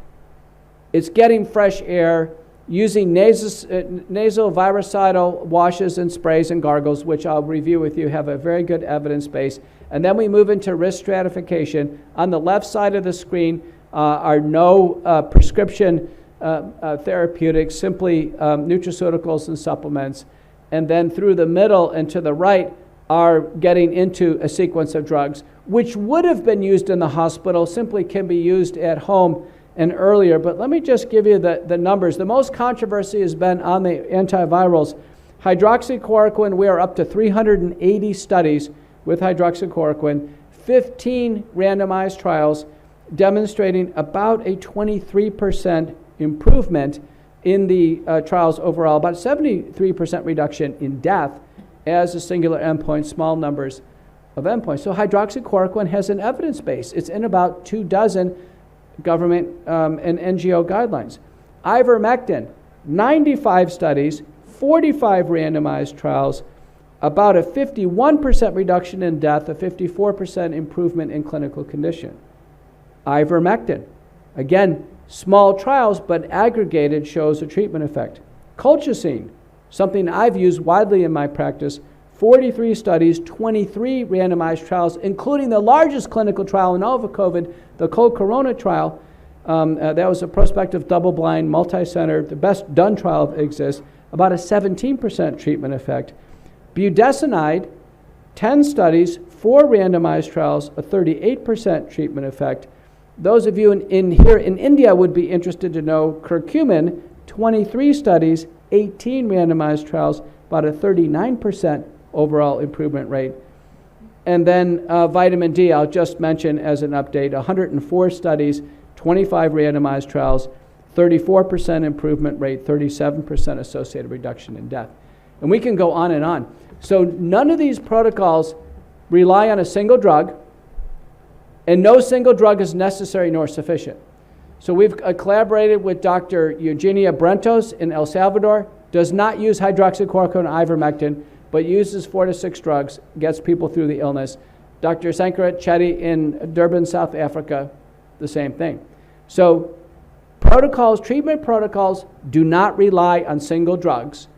it's getting fresh air, using nasal virucidal washes and sprays and gargles, which I'll review with you, have a very good evidence base. And then we move into risk stratification. On the left side of the screen are no prescription therapeutics, simply nutraceuticals and supplements. And then through the middle and to the right are getting into a sequence of drugs, which would have been used in the hospital, simply can be used at home and earlier. But let me just give you the numbers. The most controversy has been on the antivirals. Hydroxychloroquine, we are up to 380 studies with hydroxychloroquine, 15 randomized trials demonstrating about a 23% improvement in the trials overall, about 73% reduction in death as a singular endpoint, small numbers of endpoints. So hydroxychloroquine has an evidence base. It's in about 24 government and NGO guidelines. Ivermectin, 95 studies, 45 randomized trials, about a 51% reduction in death, a 54% improvement in clinical condition. Ivermectin, again, small trials, but aggregated shows a treatment effect. Colchicine, something I've used widely in my practice, 43 studies, 23 randomized trials, including the largest clinical trial in all of COVID, the Corona trial. That was a prospective double-blind, multi-center, the best done trial that exists, about a 17% treatment effect. Budesonide, 10 studies, 4 randomized trials, a 38% treatment effect. Those of you here in India would be interested to know curcumin, 23 studies, 18 randomized trials, about a 39% overall improvement rate. And then vitamin D, I'll just mention as an update, 104 studies, 25 randomized trials, 34% improvement rate, 37% associated reduction in death. And we can go on and on. So none of these protocols rely on a single drug, and no single drug is necessary nor sufficient. So we've collaborated with Dr. Eugenia Brentos in El Salvador, does not use hydroxychloroquine and ivermectin, but uses 4 to 6 drugs, gets people through the illness. Dr. Sankarat Chetty in Durban, South Africa, the same thing. So treatment protocols do not rely on single drugs.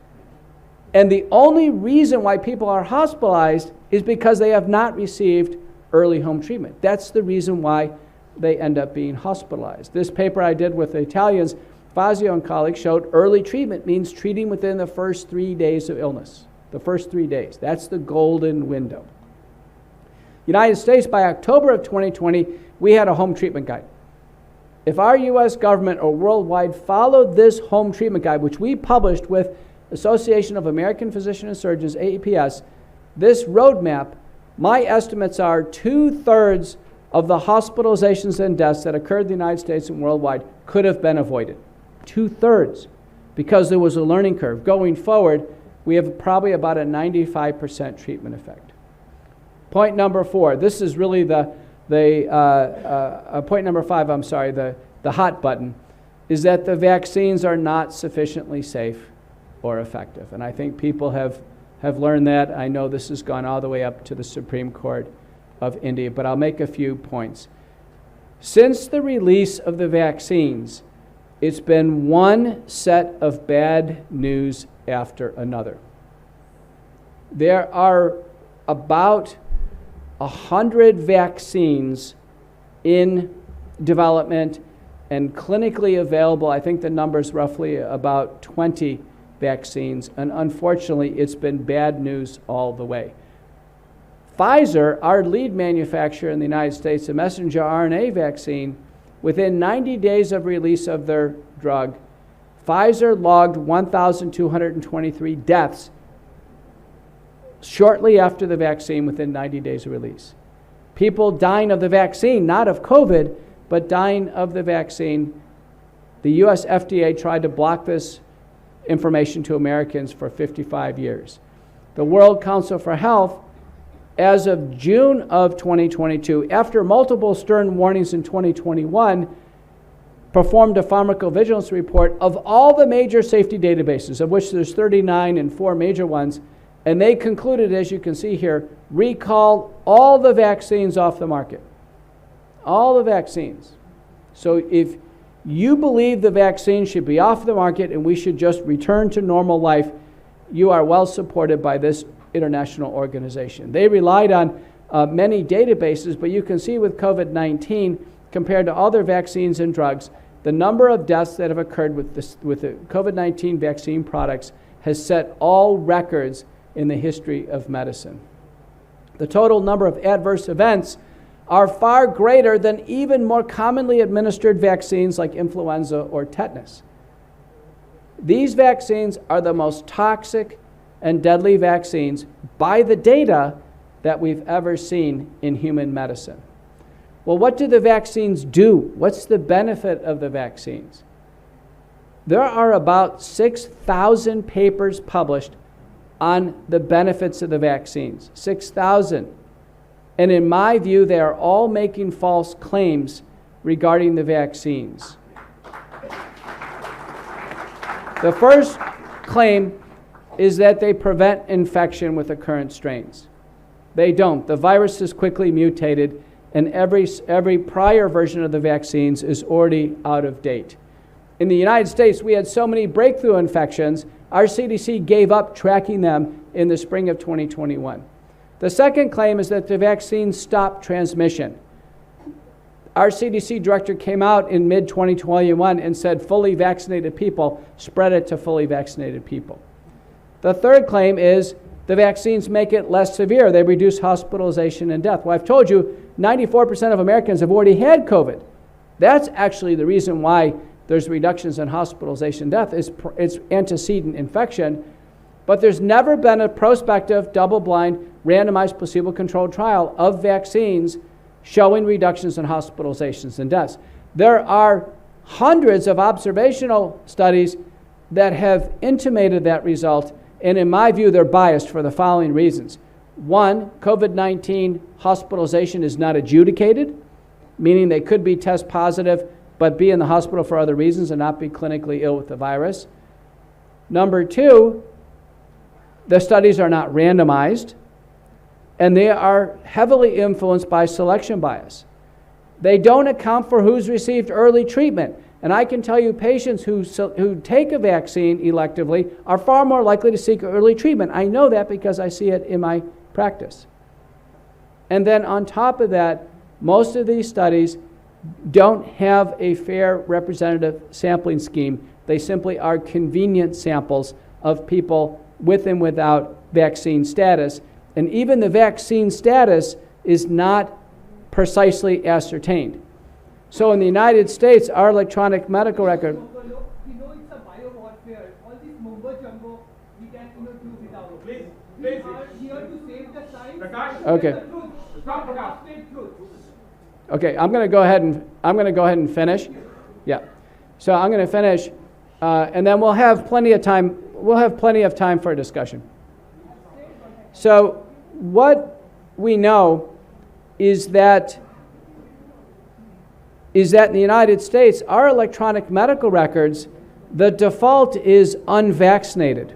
And the only reason why people are hospitalized is because they have not received early home treatment. That's the reason why they end up being hospitalized. This paper I did with the Italians, Fazio and colleagues, showed early treatment means treating within the first 3 days of illness. The first 3 days. That's the golden window. United States, by October of 2020, we had a home treatment guide. If our U.S. government or worldwide followed this home treatment guide, which we published with Association of American Physicians and Surgeons, AAPS, this roadmap My estimates are 2/3 of the hospitalizations and deaths that occurred in the United States and worldwide could have been avoided. 2/3, because there was a learning curve. Going forward, we have probably about a 95% treatment effect. Point number 4, this is really point number 5, I'm sorry, the hot button, is that the vaccines are not sufficiently safe or effective. And I think people have learned that. I know this has gone all the way up to the Supreme Court of India, but I'll make a few points. Since the release of the vaccines, it's been one set of bad news after another. There are about 100 vaccines in development and clinically available. I think the number's roughly about 20 vaccines, and unfortunately, it's been bad news all the way. Pfizer, our lead manufacturer in the United States, a messenger RNA vaccine, within 90 days of release of their drug, Pfizer logged 1,223 deaths shortly after the vaccine within 90 days of release. People dying of the vaccine, not of COVID, but dying of the vaccine. The US FDA tried to block this information to Americans for 55 years. The World Council for Health, as of June of 2022, after multiple stern warnings in 2021, performed a pharmacovigilance report of all the major safety databases, of which there's 39 and 4 major ones, and they concluded, as you can see here, recall all the vaccines off the market. All the vaccines. So if you believe the vaccine should be off the market and we should just return to normal life, you are well supported by this international organization. They relied on many databases, but you can see with COVID-19, compared to other vaccines and drugs, the number of deaths that have occurred with the COVID-19 vaccine products has set all records in the history of medicine. The total number of adverse events are far greater than even more commonly administered vaccines like influenza or tetanus. These vaccines are the most toxic and deadly vaccines by the data that we've ever seen in human medicine. Well, what do the vaccines do? What's the benefit of the vaccines? There are about 6,000 papers published on the benefits of the vaccines. 6,000. And in my view, they are all making false claims regarding the vaccines. The first claim is that they prevent infection with the current strains. They don't. The virus is quickly mutated, and every prior version of the vaccines is already out of date. In the United States, we had so many breakthrough infections, our CDC gave up tracking them in the spring of 2021. The second claim is that the vaccines stop transmission. Our CDC director came out in mid-2021 and said fully vaccinated people spread it to fully vaccinated people. The third claim is the vaccines make it less severe. They reduce hospitalization and death. Well, I've told you 94% of Americans have already had COVID. That's actually the reason why there's reductions in hospitalization and death. It's antecedent infection. But there's never been a prospective, double-blind, randomized, placebo-controlled trial of vaccines showing reductions in hospitalizations and deaths. There are hundreds of observational studies that have intimated that result, and in my view, they're biased for the following reasons. One, COVID-19 hospitalization is not adjudicated, meaning they could be test positive but be in the hospital for other reasons and not be clinically ill with the virus. Number two, the studies are not randomized, and they are heavily influenced by selection bias. They don't account for who's received early treatment. And I can tell you patients who take a vaccine electively are far more likely to seek early treatment. I know that because I see it in my practice. And then on top of that, most of these studies don't have a fair representative sampling scheme. They simply are convenient samples of people with and without vaccine status. And even the vaccine status is not precisely ascertained. So in the United States, our electronic medical record... We know it's a biowarfare. All this mumbo jumbo, we can do without. We are here to save the child Okay. Okay, I'm going to go ahead and finish. Yeah. So I'm going to finish, and then we'll have plenty of time. We'll have plenty of time for a discussion. So what we know is that in the United States, our electronic medical records, the default is unvaccinated.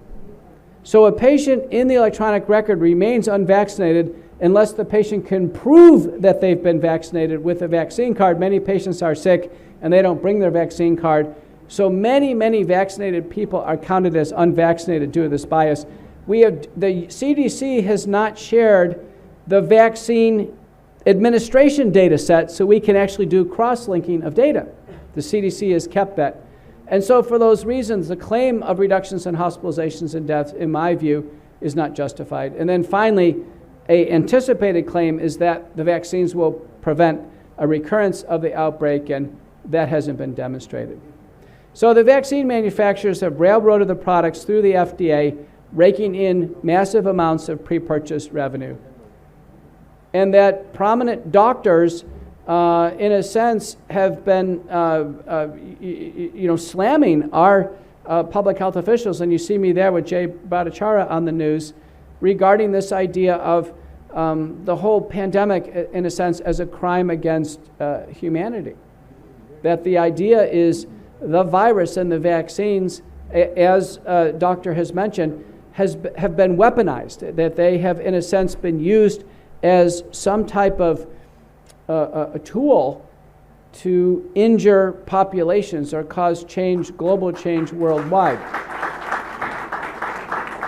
So a patient in the electronic record remains unvaccinated unless the patient can prove that they've been vaccinated with a vaccine card. Many patients are sick and they don't bring their vaccine card. So many vaccinated people are counted as unvaccinated due to this bias. The CDC has not shared the vaccine administration data set so we can actually do cross-linking of data. The CDC has kept that. And so for those reasons, the claim of reductions in hospitalizations and deaths, in my view, is not justified. And then finally, an anticipated claim is that the vaccines will prevent a recurrence of the outbreak, and that hasn't been demonstrated. So the vaccine manufacturers have railroaded the products through the FDA, raking in massive amounts of pre-purchase revenue. And that prominent doctors, in a sense, have been slamming our public health officials, and you see me there with Jay Bhattacharya on the news, regarding this idea of the whole pandemic, in a sense, as a crime against humanity. That the idea is the virus and the vaccines, as Doctor has mentioned, have been weaponized, that they have, in a sense, been used as some type of a tool to injure populations or cause change, global change worldwide.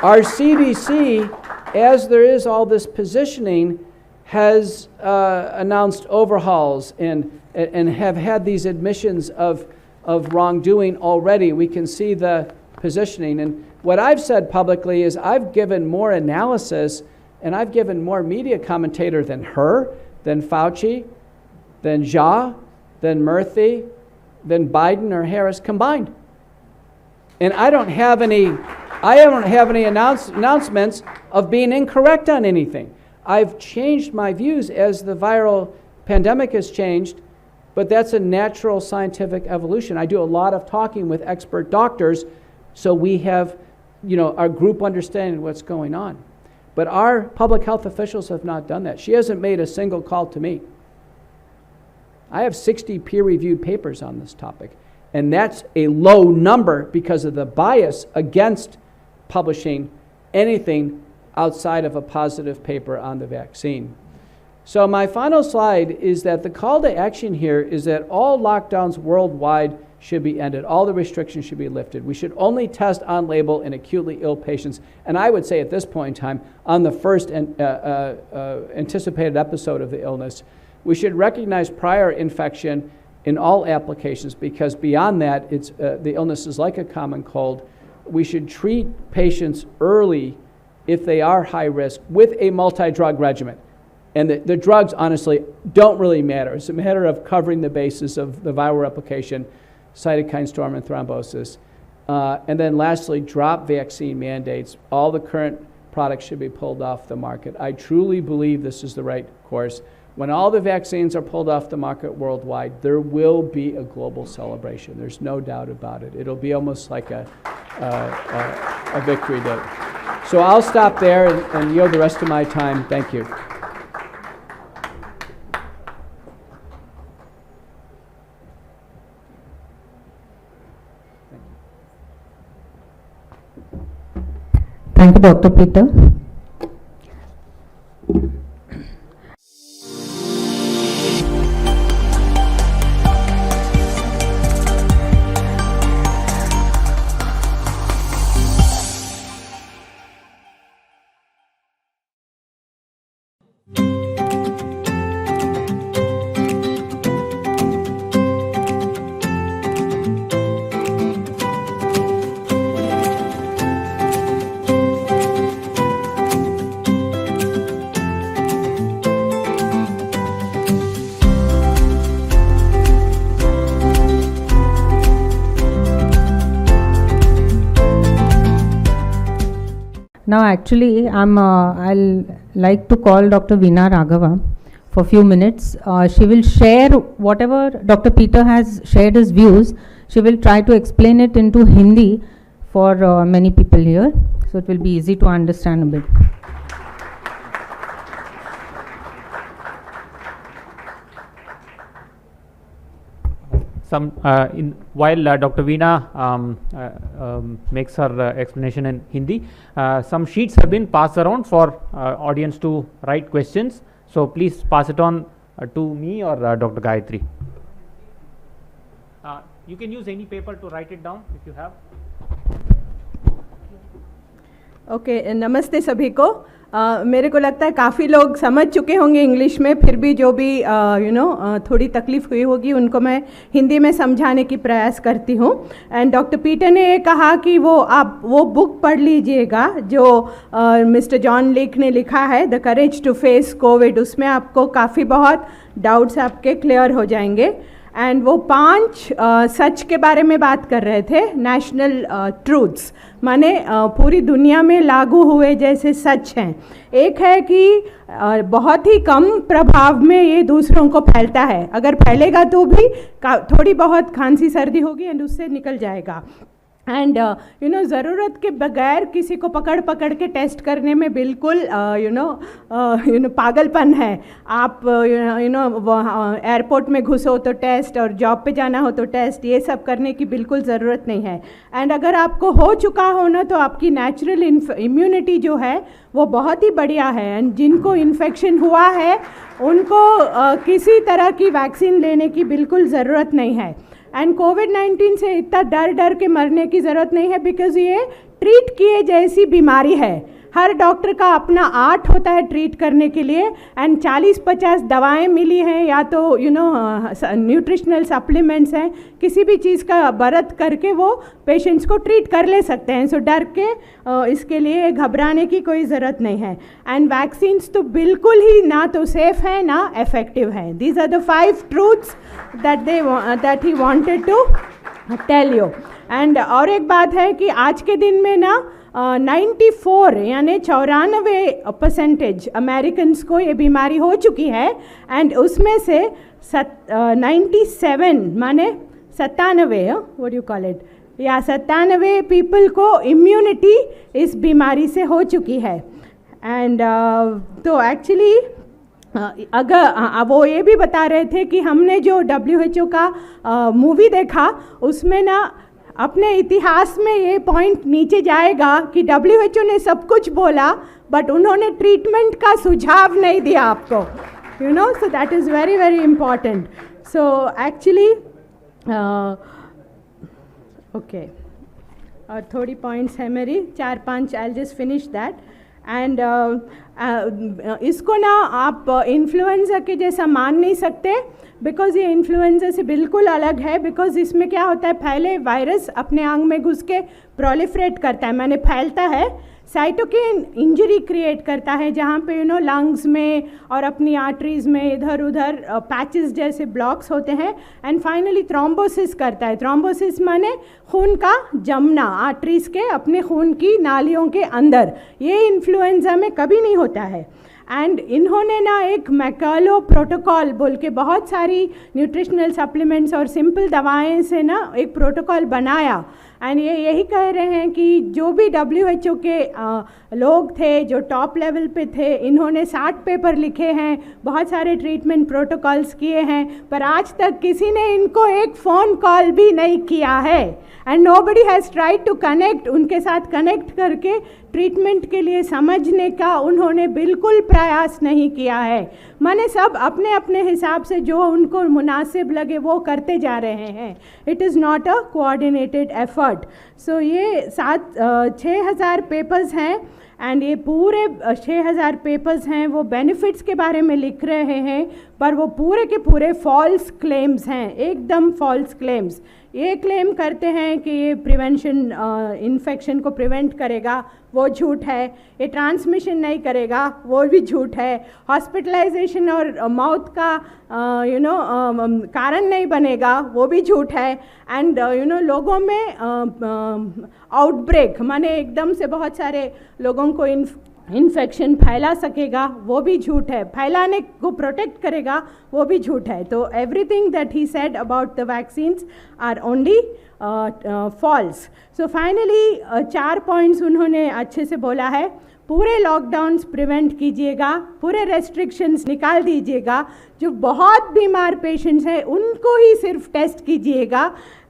Our CDC, as there is all this positioning, has announced overhauls and have had these admissions of wrongdoing already. We can see the positioning. And what I've said publicly is I've given more analysis and I've given more media commentator than her, than Fauci, than Jha, than Murthy, than Biden or Harris combined. And I don't have any announcements of being incorrect on anything. I've changed my views as the viral pandemic has changed, but that's a natural scientific evolution. I do a lot of talking with expert doctors, so we have, our group understanding what's going on. But our public health officials have not done that. She hasn't made a single call to me. I have 60 peer-reviewed papers on this topic, and that's a low number because of the bias against publishing anything outside of a positive paper on the vaccine. So my final slide is that the call to action here is that all lockdowns worldwide should be ended. All the restrictions should be lifted. We should only test on label in acutely ill patients. And I would say at this point in time, on the first anticipated episode of the illness, we should recognize prior infection in all applications, because beyond that, it's the illness is like a common cold. We should treat patients early if they are high risk with a multi-drug regimen. And the drugs, honestly, don't really matter. It's a matter of covering the basis of the viral replication, cytokine storm, and thrombosis. And then lastly, drop vaccine mandates. All the current products should be pulled off the market. I truly believe this is the right course. When all the vaccines are pulled off the market worldwide, there will be a global celebration. There's no doubt about it. It'll be almost like a victory day. So I'll stop there and yield the rest of my time. Thank you. Thank you, Dr. Peter. Now, actually, I'll like to call Dr. Veena Raghava for a few minutes. She will share whatever Dr. Peter has shared his views. She will try to explain it into Hindi for many people here, so it will be easy to understand a bit. While Dr. Veena makes her explanation in Hindi, some sheets have been passed around for audience to write questions. So please pass it on to me or Dr. Gayatri. You can use any paper to write it down if you have. Okay नमस्ते सभी को। मेरे को लगता है काफ़ी लोग समझ चुके होंगे इंग्लिश में, फिर भी जो भी थोड़ी तकलीफ़ हुई होगी उनको मैं हिंदी में समझाने की प्रयास करती हूँ। एंड डॉक्टर पीटर ने कहा कि आप वो बुक पढ़ लीजिएगा जो मिस्टर जॉन लीक ने लिखा है, the courage to face COVID. उसमें आपको काफ़ी बहुत डाउट्स आपके क्लियर हो जाएंगे। एंड वो 5 सच के बारे में बात कर रहे थे, नेशनल ट्रूथ्स, माने पूरी दुनिया में लागू हुए जैसे सच हैं। एक है कि बहुत ही कम प्रभाव में ये दूसरों को फैलता है, अगर फैलेगा तो भी थोड़ी बहुत खांसी सर्दी होगी एंड उससे निकल जाएगा। एंड ज़रूरत के बगैर किसी को पकड़ के टेस्ट करने में बिल्कुल पागलपन है। आप एयरपोर्ट में घुसो तो टेस्ट, और जॉब पे जाना हो तो टेस्ट, ये सब करने की बिल्कुल ज़रूरत नहीं है। एंड अगर आपको हो चुका हो ना तो आपकी नेचुरल इम्यूनिटी जो है वो बहुत ही बढ़िया है। एंड जिनको इन्फेक्शन हुआ है उनको किसी तरह की वैक्सीन लेने की बिल्कुल ज़रूरत नहीं है। एंड कोविड-19 से इतना डर के मरने की ज़रूरत नहीं है, बिकॉज़ ये ट्रीट किए जैसी बीमारी है। हर डॉक्टर का अपना आर्ट होता है ट्रीट करने के लिए। एंड 40-50 दवाएं मिली हैं, या तो न्यूट्रिशनल सप्लीमेंट्स हैं, किसी भी चीज़ का बरत करके वो पेशेंट्स को ट्रीट कर ले सकते हैं। सो डर के इसके लिए घबराने की कोई ज़रूरत नहीं है। एंड वैक्सीन्स तो बिल्कुल ही ना तो सेफ़ है ना इफ़ेक्टिव है। These are the 5 truths that he wanted to tell you. And और एक बात है कि आज के दिन में ना 94 यानी 94% अमेरिकन्स को ये बीमारी हो चुकी है। एंड उसमें से 97 माने 97 व्हाट यू कॉल इट, या 97 पीपल को इम्यूनिटी इस बीमारी से हो चुकी है। एंड तो एक्चुअली अगर वो ये भी बता रहे थे कि हमने जो WHO का मूवी देखा उसमें ना अपने इतिहास में ये पॉइंट नीचे जाएगा कि WHO ने सब कुछ बोला बट उन्होंने ट्रीटमेंट का सुझाव नहीं दिया आपको, so that is very very important. So actually okay, और थोड़ी पॉइंट्स है मेरी 4-5, I just finish that. And इसको ना आप इन्फ्लुएंजा के जैसा मान नहीं सकते, बिकॉज़ ये इन्फ्लुएंजा से बिल्कुल अलग है। बिकॉज़ इसमें क्या होता है, पहले वायरस अपने आंग में घुस के प्रोलिफरेट करता है, माने फैलता है, साइटोकिन इंजरी क्रिएट करता है जहाँ पे लंग्स में और अपनी आर्टरीज में इधर उधर पैचेस जैसे ब्लॉक्स होते हैं। एंड फाइनली थ्रोम्बोसिस करता है। थ्रोम्बोसिस माने खून का जमना आर्टरीज के अपने खून की नालियों के अंदर। ये इन्फ्लुएंजा में कभी नहीं होता है। एंड इन्होंने ना एक मैकालो प्रोटोकॉल बोल के बहुत सारी न्यूट्रिशनल सप्लीमेंट्स और सिंपल दवाएं से ना एक प्रोटोकॉल बनाया। एंड ये यही कह रहे हैं कि जो भी WHO के लोग थे जो टॉप लेवल पे थे, इन्होंने 60 पेपर लिखे हैं, बहुत सारे ट्रीटमेंट प्रोटोकॉल्स किए हैं, पर आज तक किसी ने इनको एक फ़ोन कॉल भी नहीं किया है। And nobody has tried to connect, उनके साथ कनेक्ट करके ट्रीटमेंट के लिए समझने का उन्होंने बिल्कुल प्रयास नहीं किया है। माने सब अपने अपने हिसाब से जो उनको मुनासिब लगे वो करते जा रहे हैं। It is not a coordinated effort. So ये 6,000 पेपर्स हैं। एंड ये पूरे 6,000 पेपर्स हैं, वो बेनिफिट्स के बारे में लिख रहे हैं, पर वो पूरे के पूरे फॉल्स क्लेम्स हैं, एकदम फॉल्स क्लेम्स। ये क्लेम करते हैं कि ये प्रिवेंशन इन्फेक्शन को प्रिवेंट करेगा, वो झूठ है। ये ट्रांसमिशन नहीं करेगा, वो भी झूठ है। हॉस्पिटलाइजेशन और मौत का कारण नहीं बनेगा, वो भी झूठ है। एंड लोगों में आउटब्रेक माने एकदम से बहुत सारे लोगों को इन्फेक्शन फैला सकेगा, वो भी झूठ है। फैलाने को प्रोटेक्ट करेगा, वो भी झूठ है। तो everything that he said about the vaccines are only false. So finally 4 points उन्होंने अच्छे से बोला है। पूरे लॉकडाउन्स प्रिवेंट कीजिएगा, पूरे रेस्ट्रिक्शंस निकाल दीजिएगा, जो बहुत बीमार पेशेंट्स हैं उनको ही सिर्फ टेस्ट कीजिएगा।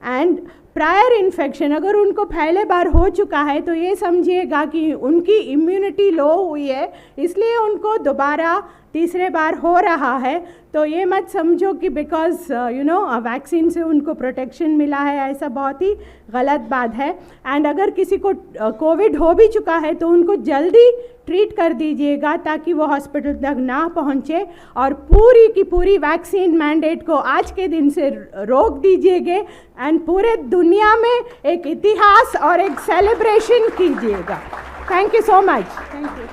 एंड प्रायर इन्फेक्शन अगर उनको पहले बार हो चुका है तो ये समझिएगा कि उनकी इम्यूनिटी लो हुई है, इसलिए उनको दोबारा तीसरे बार हो रहा है। तो ये मत समझो कि बिकॉज वैक्सीन से उनको प्रोटेक्शन मिला है, ऐसा बहुत ही गलत बात है। एंड अगर किसी को कोविड हो भी चुका है तो उनको जल्दी ट्रीट कर दीजिएगा ताकि वो हॉस्पिटल तक ना पहुँचे, और पूरी की पूरी वैक्सीन मैंडेट को आज के दिन से रोक दीजिएगा एंड पूरे दुनिया में एक इतिहास और एक सेलिब्रेशन कीजिएगा। Thank you so much. Thank you.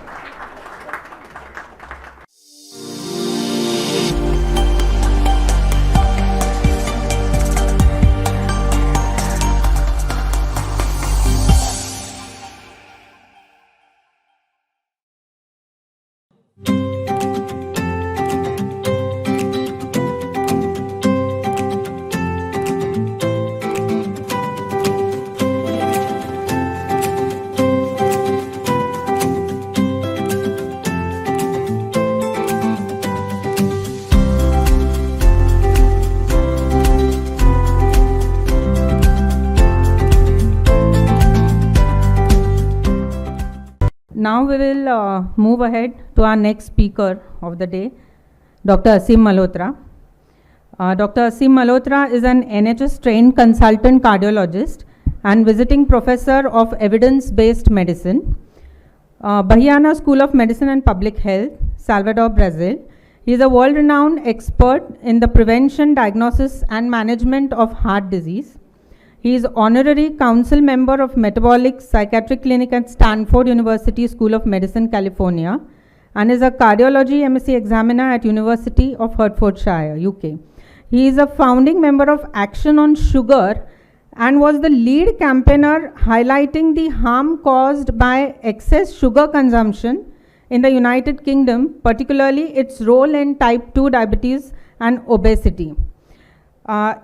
Now we will move ahead to our next speaker of the day, Dr. Asim Malhotra. Dr. Asim Malhotra is an NHS-trained consultant cardiologist and visiting professor of evidence-based medicine, Bahiana School of Medicine and Public Health, Salvador, Brazil. He is a world-renowned expert in the prevention, diagnosis, and management of heart disease. He is honorary council member of Metabolic Psychiatric Clinic at Stanford University School of Medicine, California, and is a cardiology MSc examiner at University of Hertfordshire, UK. He is a founding member of Action on Sugar and was the lead campaigner highlighting the harm caused by excess sugar consumption in the United Kingdom, particularly its role in type 2 diabetes and obesity.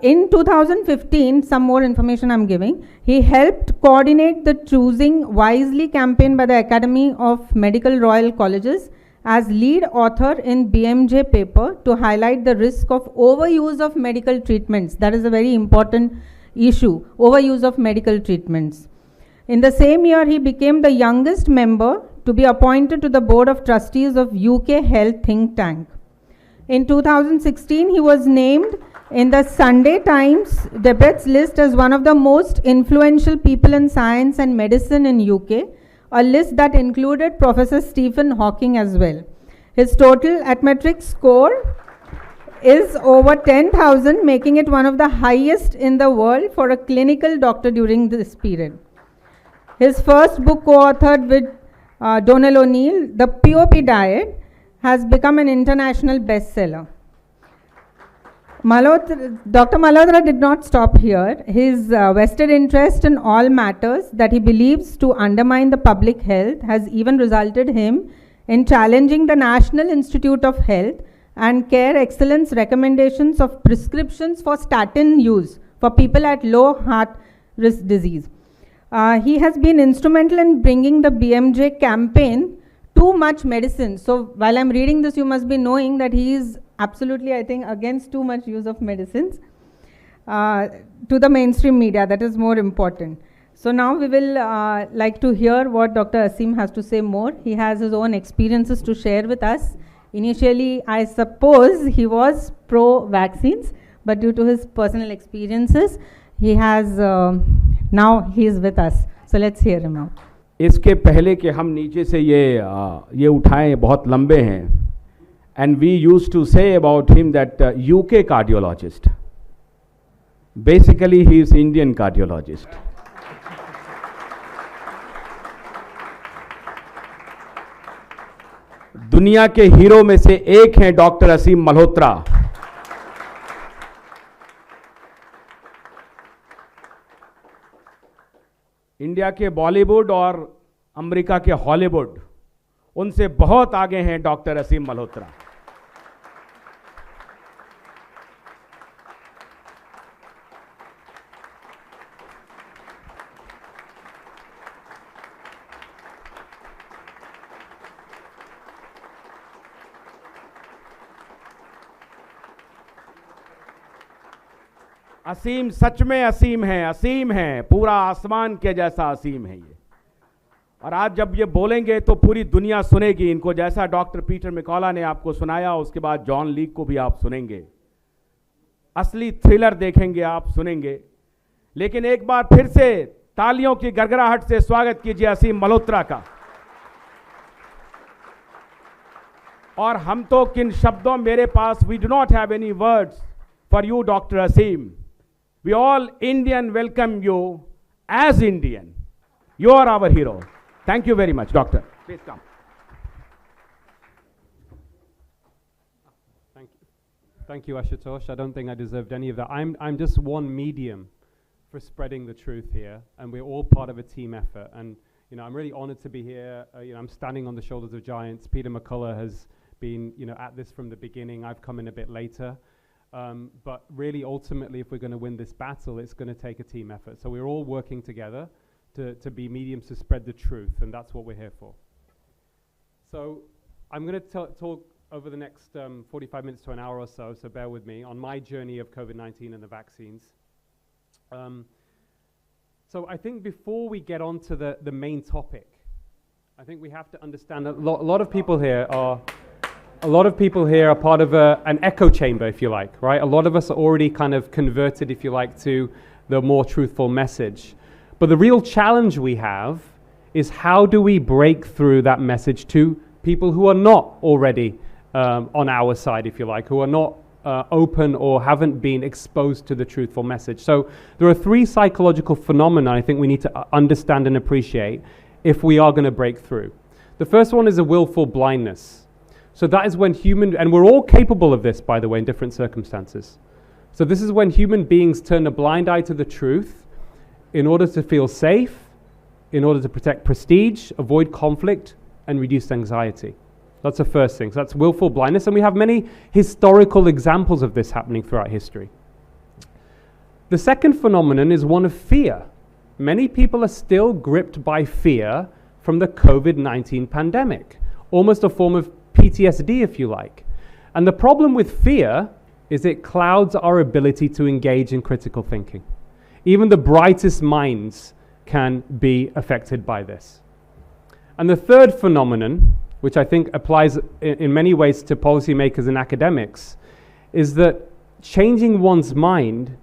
In 2015, some more information I'm giving, he helped coordinate the Choosing Wisely campaign by the Academy of Medical Royal Colleges as lead author in BMJ paper to highlight the risk of overuse of medical treatments. That is a very important issue, overuse of medical treatments. In the same year, he became the youngest member to be appointed to the Board of Trustees of UK Health Think Tank. In 2016, he was named in the Sunday Times debates list as one of the most influential people in science and medicine in UK, a list that included Professor Stephen Hawking as well. His total arithmetic score is over 10,000, making it one of the highest in the world for a clinical doctor during this period. His first book, co-authored with Donald O'Neill, The POP Diet, has become an international bestseller. Dr. Malhotra did not stop here. His vested interest in all matters that he believes to undermine the public health has even resulted him in challenging the National Institute of Health and Care Excellence recommendations of prescriptions for statin use for people at low heart risk disease. He has been instrumental in bringing the BMJ campaign Too Much Medicine. So while I'm reading this, you must be knowing that he is absolutely, I think, against too much use of medicines to the mainstream media. That is more important. So now we will like to hear what Dr. Asim has to say more. He has his own experiences to share with us. Initially, I suppose he was pro-vaccines, but due to his personal experiences, he has, now he is with us. So let's hear him out. इसके पहले कि हम नीचे से ये उठाएं, बहुत लंबे हैं. And we used to say about him that UK cardiologist. Basically, he is Indian cardiologist. दुनिया के हीरो में से एक हैं डॉक्टर असीम मल्होत्रा। इंडिया के बॉलीवुड और अमेरिका के हॉलीवुड, उनसे बहुत आगे हैं डॉक्टर असीम मल्होत्रा। असीम सच में असीम है, पूरा आसमान के जैसा असीम है ये। और आज जब ये बोलेंगे तो पूरी दुनिया सुनेगी इनको, जैसा डॉक्टर पीटर मिकॉला ने आपको सुनाया, उसके बाद जॉन लीक को भी आप सुनेंगे। असली थ्रिलर देखेंगे आप, सुनेंगे। लेकिन एक बार फिर से तालियों की गड़गड़ाहट से स्वागत कीजिए असीम मल्होत्रा का। और हम तो किन शब्दों, मेरे पास we do not have any words for you doctor Aseem. We all Indian welcome you as Indian. You are our hero. Thank you very much, doctor. Please come. Thank you, Ashutosh. I don't think I deserved any of that. I'm just one medium for spreading the truth here, and we're all part of a team effort. And I'm really honored to be here. I'm standing on the shoulders of giants. Peter McCullough has been at this from the beginning. I've come in a bit later. But really, ultimately, if we're going to win this battle, it's going to take a team effort. So we're all working together to be mediums to spread the truth, and that's what we're here for. So I'm going to talk over the next 45 minutes to an hour or so bear with me, on my journey of COVID-19 and the vaccines. So I think before we get on to the main topic, I think we have to understand that a lot of people here are... A lot of people here are part of an echo chamber, if you like, right? A lot of us are already kind of converted, if you like, to the more truthful message. But the real challenge we have is how do we break through that message to people who are not already on our side, if you like, who are not open or haven't been exposed to the truthful message. So there are three psychological phenomena I think we need to understand and appreciate if we are going to break through. The first one is a willful blindness. So that is when and we're all capable of this, by the way, in different circumstances. So this is when human beings turn a blind eye to the truth in order to feel safe, in order to protect prestige, avoid conflict, and reduce anxiety. That's the first thing. So that's willful blindness, and we have many historical examples of this happening throughout history. The second phenomenon is one of fear. Many people are still gripped by fear from the COVID-19 pandemic, almost a form of PTSD, if you like. And the problem with fear is it clouds our ability to engage in critical thinking. Even the brightest minds can be affected by this. And the third phenomenon, which I think applies in many ways to policymakers and academics, is that changing one's mind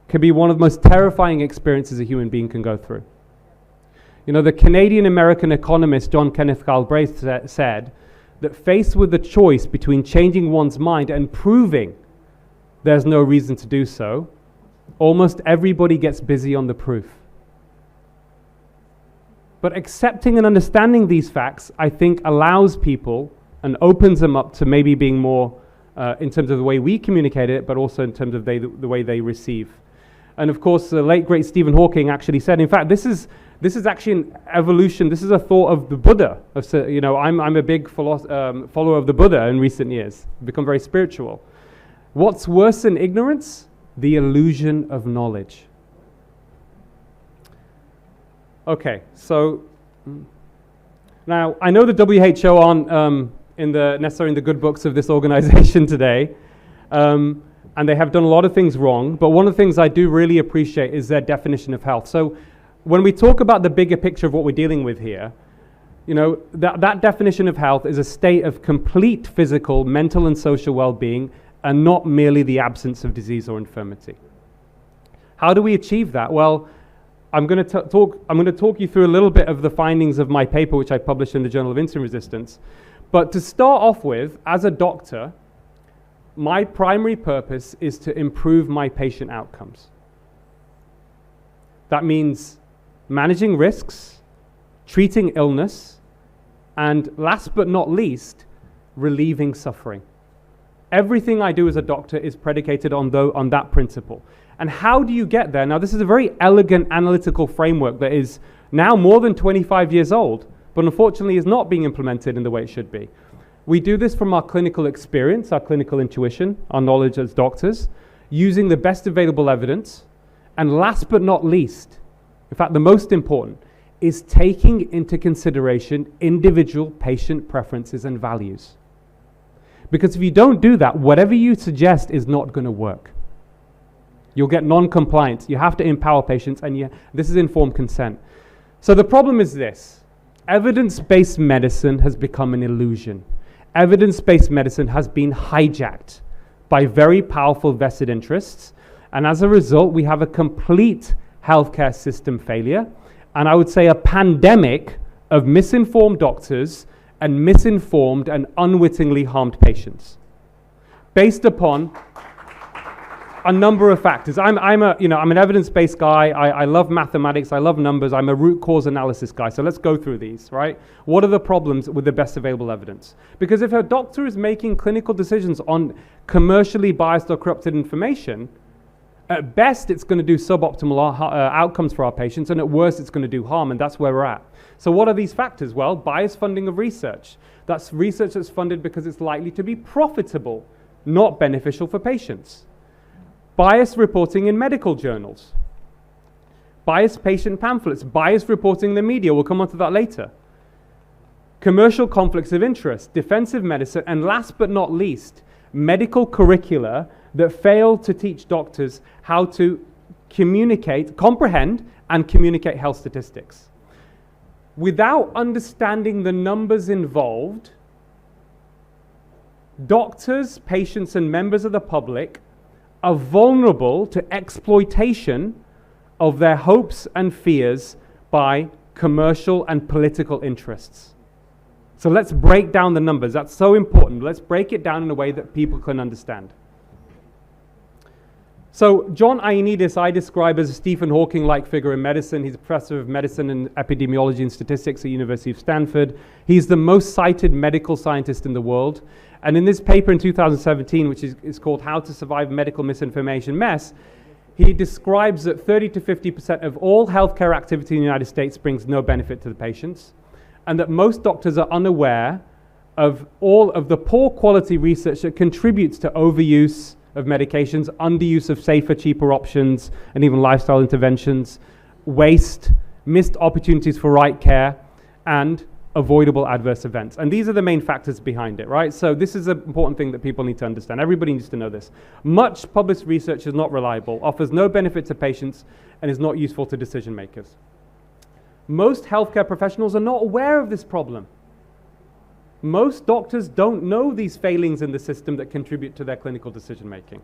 can be one of the most terrifying experiences a human being can go through. The Canadian-American economist John Kenneth Galbraith said that faced with the choice between changing one's mind and proving there's no reason to do so, almost everybody gets busy on the proof. But accepting and understanding these facts, I think, allows people and opens them up to maybe being more, in terms of the way we communicate it, but also in terms of the way they receive. And of course, the late, great Stephen Hawking actually said, in fact, this is actually an evolution. This is a thought of the Buddha. I'm a big follower of the Buddha in recent years. Become very spiritual. What's worse than ignorance? The illusion of knowledge. Okay, so now I know the WHO aren't necessarily in the good books of this organization today, and they have done a lot of things wrong, but one of the things I do really appreciate is their definition of health. So when we talk about the bigger picture of what we're dealing with here, that definition of health is a state of complete physical, mental, and social well-being, and not merely the absence of disease or infirmity. How do we achieve that? Well, I'm going to talk you through a little bit of the findings of my paper, which I published in the Journal of Insulin Resistance. But to start off with, as a doctor, my primary purpose is to improve my patient outcomes. That means managing risks, treating illness, and last but not least, relieving suffering. Everything I do as a doctor is predicated on that principle. And how do you get there? Now, this is a very elegant analytical framework that is now more than 25 years old, but unfortunately is not being implemented in the way it should be. We do this from our clinical experience, our clinical intuition, our knowledge as doctors, using the best available evidence, and last but not least, in fact, the most important, is taking into consideration individual patient preferences and values. Because if you don't do that, whatever you suggest is not going to work. You'll get non-compliance. You have to empower patients, and this is informed consent. So the problem is this. Evidence-based medicine has become an illusion. Evidence-based medicine has been hijacked by very powerful vested interests, and as a result, we have a complete healthcare system failure, and I would say a pandemic of misinformed doctors and misinformed and unwittingly harmed patients, based upon a number of factors. I'm an evidence-based guy. I love mathematics. I love numbers. I'm a root cause analysis guy. So let's go through these, right? What are the problems with the best available evidence? Because if a doctor is making clinical decisions on commercially biased or corrupted information, at best it's going to do suboptimal outcomes for our patients, and at worst it's going to do harm, and that's where we're at. So what are these factors? Well, biased funding of research. That's research that's funded because it's likely to be profitable, not beneficial for patients. Biased reporting in medical journals. Biased patient pamphlets. Biased reporting in the media. We'll come on to that later. Commercial conflicts of interest. Defensive medicine. And last but not least, medical curricula that fail to teach doctors how to comprehend and communicate health statistics. Without understanding the numbers involved, doctors, patients, and members of the public are vulnerable to exploitation of their hopes and fears by commercial and political interests. So let's break down the numbers. That's so important. Let's break it down in a way that people can understand. So John Ioannidis I describe as a Stephen Hawking-like figure in medicine. He's a professor of medicine and epidemiology and statistics at the University of Stanford. He's the most cited medical scientist in the world. And in this paper in 2017, which is called How to Survive Medical Misinformation Mess, he describes that 30 to 50% of all healthcare activity in the United States brings no benefit to the patients, and that most doctors are unaware of all of the poor quality research that contributes to overuse of medications, underuse of safer, cheaper options, and even lifestyle interventions, waste, missed opportunities for right care, and avoidable adverse events. And these are the main factors behind it, right? So this is an important thing that people need to understand. Everybody needs to know this. Much published research is not reliable, offers no benefit to patients, and is not useful to decision makers. Most healthcare professionals are not aware of this problem. Most doctors don't know these failings in the system that contribute to their clinical decision making.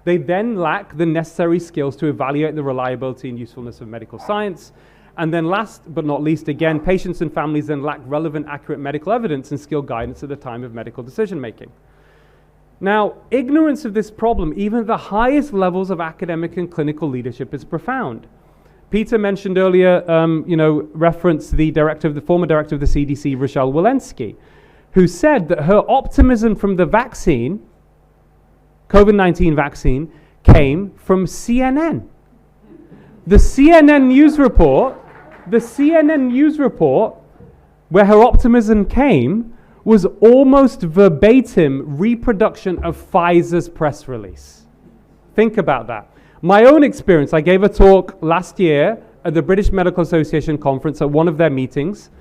They then lack the necessary skills to evaluate the reliability and usefulness of medical science. And then last but not least, again, patients and families then lack relevant, accurate medical evidence and skilled guidance at the time of medical decision making. Now, ignorance of this problem, even at the highest levels of academic and clinical leadership, is profound. Peter mentioned earlier, referenced the former director of the CDC, Rochelle Walensky, who said that her optimism from the vaccine, COVID-19 vaccine, came from CNN. The CNN news report, where her optimism came, was almost verbatim reproduction of Pfizer's press release. Think about that. My own experience, I gave a talk last year at the British Medical Association conference at one of their meetings.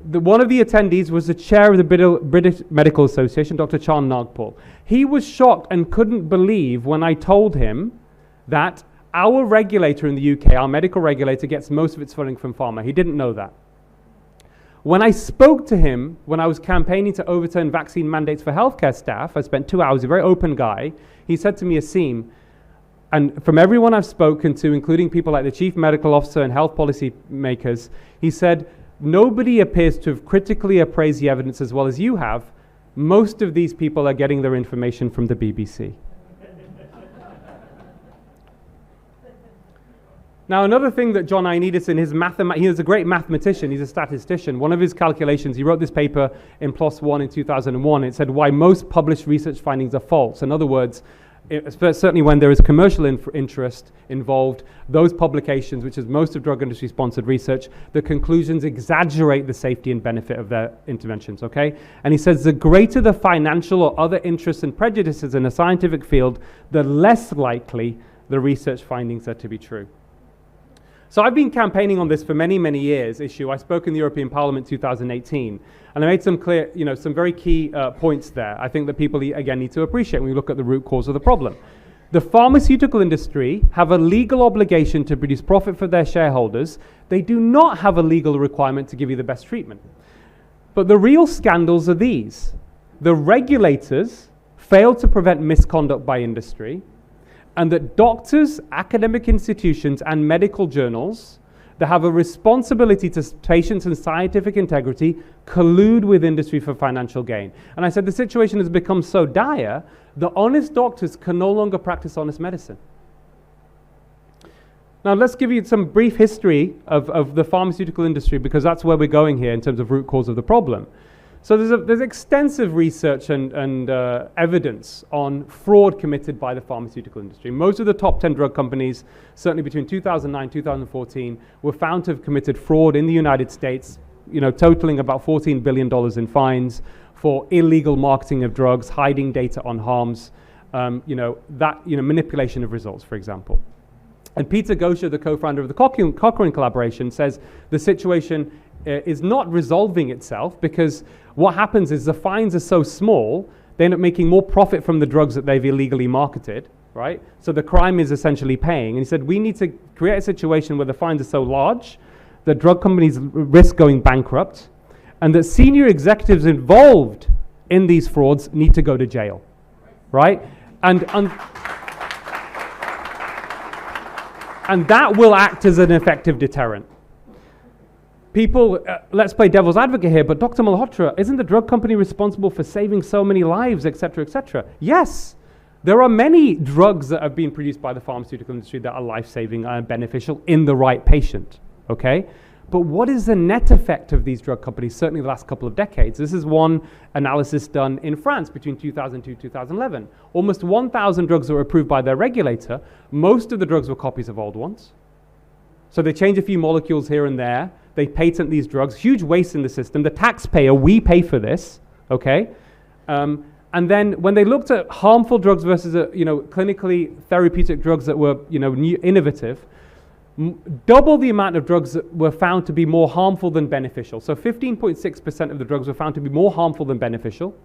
One of the attendees was the chair of the British Medical Association, Dr. Chan Nagpal. He was shocked and couldn't believe when I told him that our regulator in the UK, our medical regulator, gets most of its funding from pharma. He didn't know that. When I spoke to him, when I was campaigning to overturn vaccine mandates for healthcare staff, I spent 2 hours, a very open guy, he said to me, Asim, and from everyone I've spoken to, including people like the chief medical officer and health policy makers, he said, nobody appears to have critically appraised the evidence as well as you have. Most of these people are getting their information from the BBC. Now, another thing that John Ioannidis in his he was a great mathematician, he's a statistician. One of his calculations, he wrote this paper in PLOS One in 2001. It said why most published research findings are false. In other words, certainly when there is commercial interest involved, those publications, which is most of drug industry sponsored research, the conclusions exaggerate the safety and benefit of their interventions, okay? And he says the greater the financial or other interests and prejudices in a scientific field, the less likely the research findings are to be true. So I've been campaigning on this for many, many years, issue. I spoke in the European Parliament 2018, and I made some clear, some very key points there. I think that people, again, need to appreciate when we look at the root cause of the problem. The pharmaceutical industry have a legal obligation to produce profit for their shareholders. They do not have a legal requirement to give you the best treatment. But the real scandals are these. The regulators fail to prevent misconduct by industry, and that doctors, academic institutions, and medical journals that have a responsibility to patients and scientific integrity collude with industry for financial gain. And I said the situation has become so dire that honest doctors can no longer practice honest medicine. Now let's give you some brief history of the pharmaceutical industry, because that's where we're going here in terms of root cause of the problem. So there's extensive research and evidence on fraud committed by the pharmaceutical industry. Most of the top 10 drug companies, certainly between 2009 and 2014, were found to have committed fraud in the United States, totaling about $14 billion in fines for illegal marketing of drugs, hiding data on harms, manipulation of results, for example. And Peter Gosha, the co-founder of the Cochrane collaboration, says the situation is not resolving itself, because what happens is the fines are so small, they end up making more profit from the drugs that they've illegally marketed, right? So the crime is essentially paying. And he said, we need to create a situation where the fines are so large that drug companies risk going bankrupt, and that senior executives involved in these frauds need to go to jail, right? And that will act as an effective deterrent. People, let's play devil's advocate here, but Dr. Malhotra, isn't the drug company responsible for saving so many lives, et cetera, et cetera? Yes, there are many drugs that have been produced by the pharmaceutical industry that are life-saving and beneficial in the right patient, okay? But what is the net effect of these drug companies, certainly the last couple of decades? This is one analysis done in France between 2002 and 2011. Almost 1,000 drugs were approved by their regulator. Most of the drugs were copies of old ones. So they change a few molecules here and there. They patent these drugs, huge waste in the system. The taxpayer, we pay for this, okay? And then when they looked at harmful drugs versus, clinically therapeutic drugs that were, new, innovative, double the amount of drugs that were found to be more harmful than beneficial. So 15.6% of the drugs were found to be more harmful than beneficial,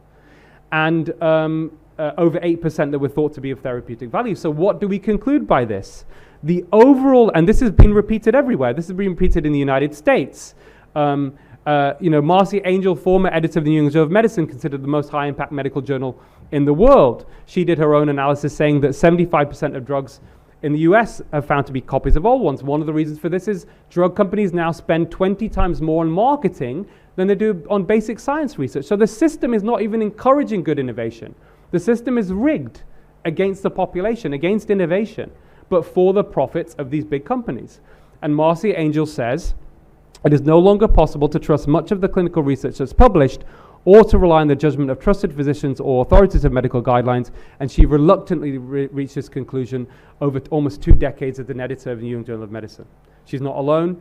and over 8% that were thought to be of therapeutic value. So what do we conclude by this? The overall, and this has been repeated everywhere, this has been repeated in the United States. Marcy Angel, former editor of the New England Journal of Medicine, considered the most high-impact medical journal in the world. She did her own analysis saying that 75% of drugs in the US have found to be copies of old ones. One of the reasons for this is drug companies now spend 20 times more on marketing than they do on basic science research. So the system is not even encouraging good innovation. The system is rigged against the population, against innovation, but for the profits of these big companies. And Marcy Angel says, it is no longer possible to trust much of the clinical research that's published or to rely on the judgment of trusted physicians or authoritative medical guidelines, and she reluctantly reached this conclusion over almost 2 decades as an editor of the New England Journal of Medicine. She's not alone.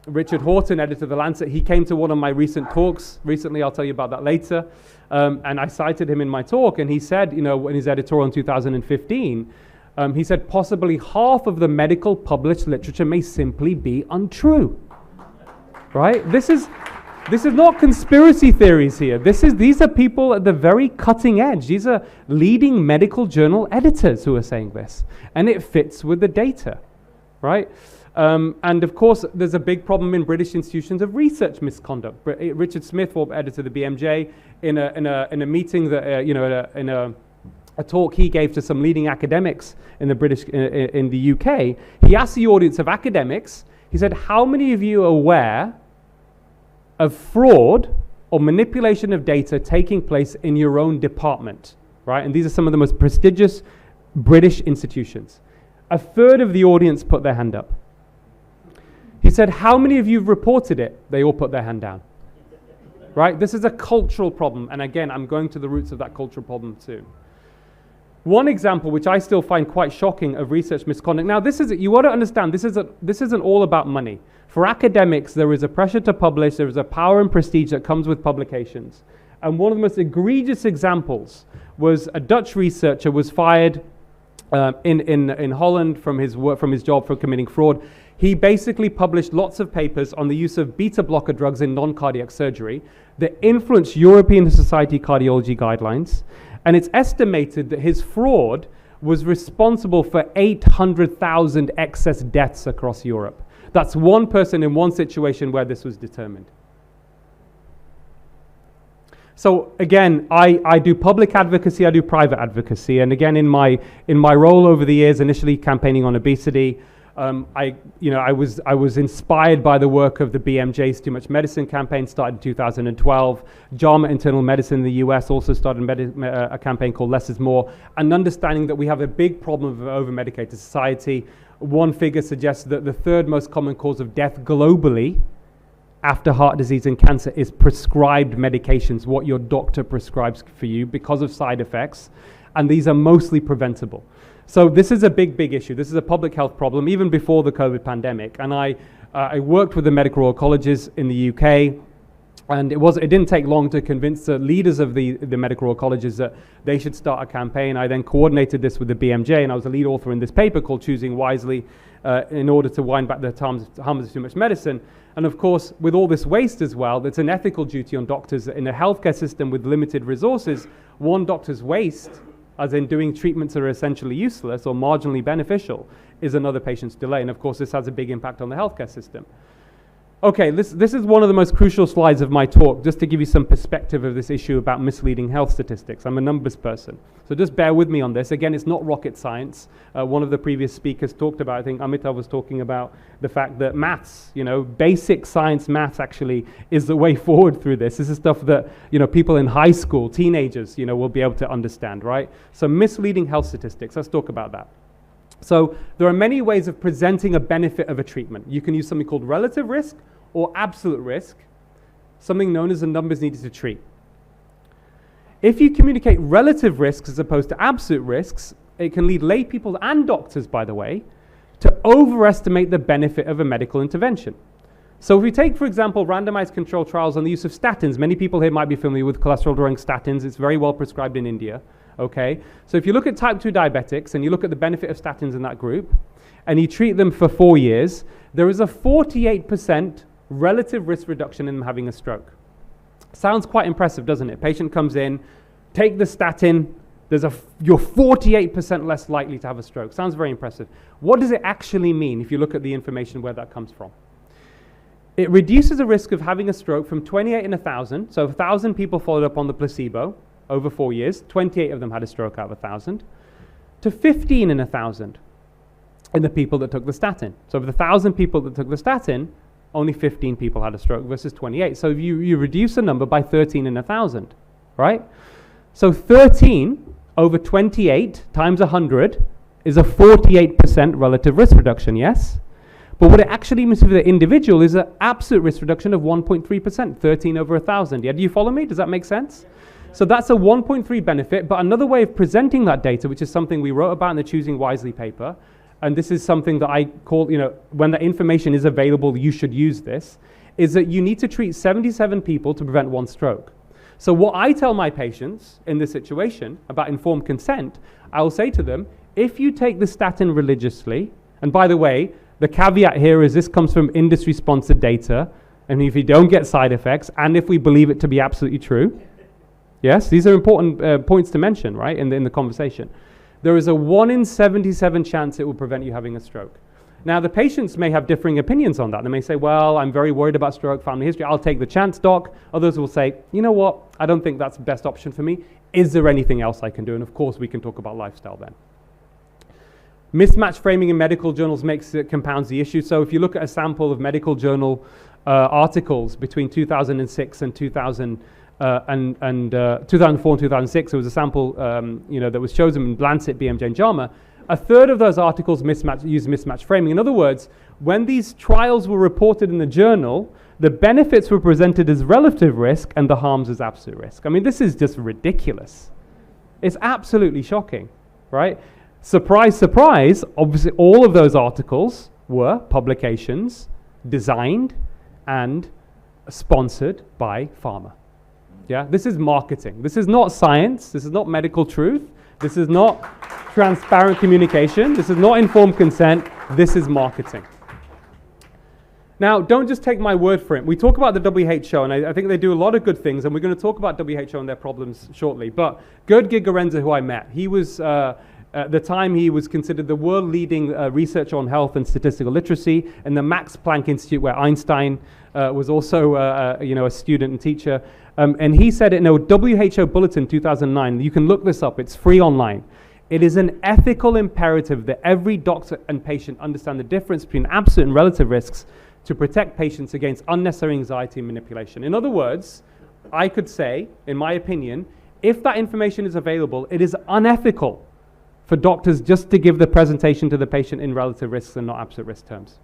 Richard Horton, editor of The Lancet, he came to one of my recent talks recently, I'll tell you about that later, and I cited him in my talk, and he said, in his editorial in 2015, he said possibly half of the medical published literature may simply be untrue, right? This is not conspiracy theories here. These are people at the very cutting edge. These are leading medical journal editors who are saying this, and it fits with the data, right? And of course, there's a big problem in British institutions of research misconduct. Richard Smith, former editor of the BMJ, in a meeting that a talk he gave to some leading academics in the UK, he asked the audience of academics. He said, "How many of you are aware of fraud or manipulation of data taking place in your own department?" Right? And these are some of the most prestigious British institutions. A third of the audience put their hand up. He said, how many of you have reported it? They all put their hand down. Right? This is a cultural problem. And again, I'm going to the roots of that cultural problem too. One example, which I still find quite shocking, of research misconduct. Now, you want to understand, this isn't all about money. For academics, there is a pressure to publish, there is a power and prestige that comes with publications. And one of the most egregious examples was a Dutch researcher was fired in Holland from his job for committing fraud. He basically published lots of papers on the use of beta blocker drugs in non-cardiac surgery that influenced European Society Cardiology guidelines. And it's estimated that his fraud was responsible for 800,000 excess deaths across Europe. That's one person in one situation where this was determined. So again, I do public advocacy, I do private advocacy. And again, in my role over the years, initially campaigning on obesity, I was inspired by the work of the BMJ's Too Much Medicine campaign, started in 2012. JAMA Internal Medicine in the US also started a campaign called Less is More, and understanding that we have a big problem of over-medicated society. One figure suggests that the third most common cause of death globally after heart disease and cancer is prescribed medications, what your doctor prescribes for you because of side effects, and these are mostly preventable. So this is a big, big issue. This is a public health problem, even before the COVID pandemic. And I worked with the medical Royal Colleges in the UK, and it didn't take long to convince the leaders of the medical Royal Colleges that they should start a campaign. I then coordinated this with the BMJ, and I was a lead author in this paper called Choosing Wisely in order to wind back the harms of too much medicine. And of course, with all this waste as well, there's an ethical duty on doctors in a healthcare system with limited resources. One doctor's waste, as in doing treatments that are essentially useless or marginally beneficial, is another patient's delay. And of course, this has a big impact on the healthcare system. Okay, this is one of the most crucial slides of my talk, just to give you some perspective of this issue about misleading health statistics. I'm a numbers person, so just bear with me on this. Again, it's not rocket science. One of the previous speakers talked about, I think Amitav was talking about the fact that maths, basic science maths actually is the way forward through this. This is stuff that, people in high school, teenagers, will be able to understand, right? So misleading health statistics, let's talk about that. So there are many ways of presenting a benefit of a treatment. You can use something called relative risk or absolute risk, something known as the numbers needed to treat. If you communicate relative risks as opposed to absolute risks, it can lead lay people and doctors, by the way, to overestimate the benefit of a medical intervention. So if we take, for example, randomized controlled trials on the use of statins, many people here might be familiar with cholesterol-lowering statins. It's very well prescribed in India. Okay, so if you look at type 2 diabetics and you look at the benefit of statins in that group, and you treat them for 4 years, there is a 48% relative risk reduction in them having a stroke. Sounds quite impressive, doesn't it? Patient comes in, take the statin, you're 48% less likely to have a stroke. Sounds very impressive. What does it actually mean if you look at the information where that comes from? It reduces the risk of having a stroke from 28 in 1,000, so 1,000 people followed up on the placebo over 4 years, 28 of them had a stroke out of 1,000, to 15 in 1,000 in the people that took the statin. So of the 1,000 people that took the statin, only 15 people had a stroke versus 28. So you reduce the number by 13 in 1,000, right? So 13 over 28 times 100 is a 48% relative risk reduction, yes? But what it actually means for the individual is an absolute risk reduction of 1.3%, 13 over 1,000. Yeah, do you follow me? Does that make sense? So that's a 1.3 benefit, but another way of presenting that data, which is something we wrote about in the Choosing Wisely paper, and this is something that I call, when the information is available, you should use this, is that you need to treat 77 people to prevent 1 stroke. So what I tell my patients in this situation about informed consent, I will say to them, if you take the statin religiously, and by the way, the caveat here is this comes from industry-sponsored data, and if you don't get side effects, and if we believe it to be absolutely true, yes, these are important points to mention, right, in the conversation. There is a 1 in 77 chance it will prevent you having a stroke. Now, the patients may have differing opinions on that. They may say, well, I'm very worried about stroke, family history. I'll take the chance, doc. Others will say, you know what? I don't think that's the best option for me. Is there anything else I can do? And of course, we can talk about lifestyle then. Mismatch framing in medical journals compounds the issue. So if you look at a sample of medical journal articles between 2006 and 2004 and 2006, there was a sample that was chosen in Lancet, BMJ, and JAMA. A third of those articles use mismatch framing. In other words, when these trials were reported in the journal, the benefits were presented as relative risk and the harms as absolute risk. I mean, this is just ridiculous. It's absolutely shocking, right? Surprise, surprise, obviously all of those articles were publications designed and sponsored by pharma. Yeah, this is marketing. This is not science. This is not medical truth. This is not transparent communication. This is not informed consent. This is marketing. Now, don't just take my word for it. We talk about the WHO, and I think they do a lot of good things, and we're going to talk about WHO and their problems shortly. But Gerd Gigerenzer, who I met, he was, at the time, he was considered the world-leading researcher on health and statistical literacy in the Max Planck Institute, where Einstein was also a student and teacher. And he said in a WHO bulletin 2009, you can look this up, it's free online. It is an ethical imperative that every doctor and patient understand the difference between absolute and relative risks to protect patients against unnecessary anxiety and manipulation. In other words, I could say, in my opinion, if that information is available, it is unethical for doctors just to give the presentation to the patient in relative risks and not absolute risk terms.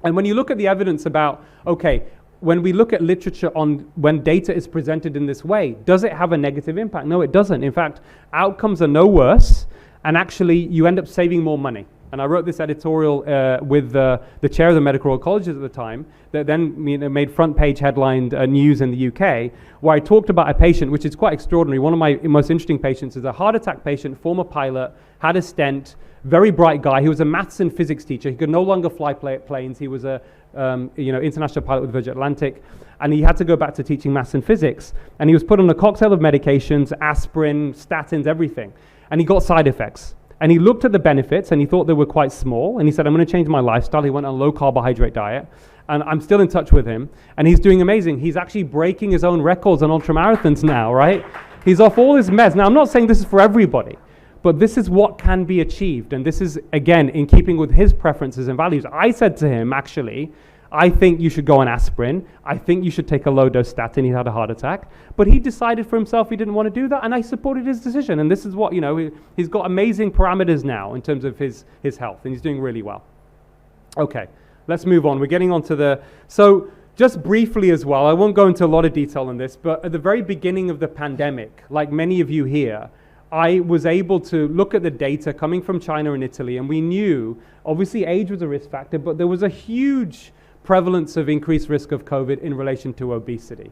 And when you look at the evidence about, okay, when we look at literature on when data is presented in this way, does it have a negative impact? No, it doesn't. In fact, outcomes are no worse, and actually you end up saving more money. And I wrote this editorial with the chair of the Medical Royal Colleges at the time that then made front page headlined news in the UK, where I talked about a patient, which is quite extraordinary. One of my most interesting patients is a heart attack patient, former pilot, had a stent, very bright guy. He was a maths and physics teacher. He could no longer fly planes. He was a international pilot with Virgin Atlantic, and he had to go back to teaching maths and physics. And he was put on a cocktail of medications, aspirin, statins, everything. And he got side effects. And he looked at the benefits and he thought they were quite small. And he said, I'm going to change my lifestyle. He went on a low carbohydrate diet. And I'm still in touch with him. And he's doing amazing. He's actually breaking his own records on ultramarathons now, right? He's off all his meds. Now, I'm not saying this is for everybody, but this is what can be achieved. And this is, again, in keeping with his preferences and values. I said to him, actually, I think you should go on aspirin. I think you should take a low-dose statin. He had a heart attack. But he decided for himself he didn't want to do that, and I supported his decision. And this is what, he's got amazing parameters now in terms of his health, and he's doing really well. Okay, let's move on. We're getting on to so just briefly as well, I won't go into a lot of detail on this, but at the very beginning of the pandemic, like many of you here, I was able to look at the data coming from China and Italy, and we knew, obviously age was a risk factor, but there was a huge prevalence of increased risk of COVID in relation to obesity.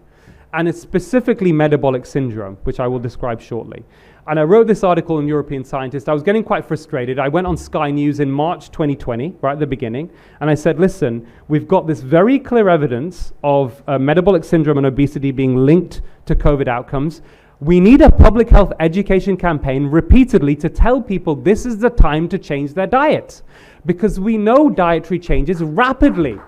And it's specifically metabolic syndrome, which I will describe shortly. And I wrote this article in European Scientist. I was getting quite frustrated. I went on Sky News in March 2020, right at the beginning, and I said, listen, we've got this very clear evidence of metabolic syndrome and obesity being linked to COVID outcomes. We need a public health education campaign repeatedly to tell people this is the time to change their diet, because we know dietary changes rapidly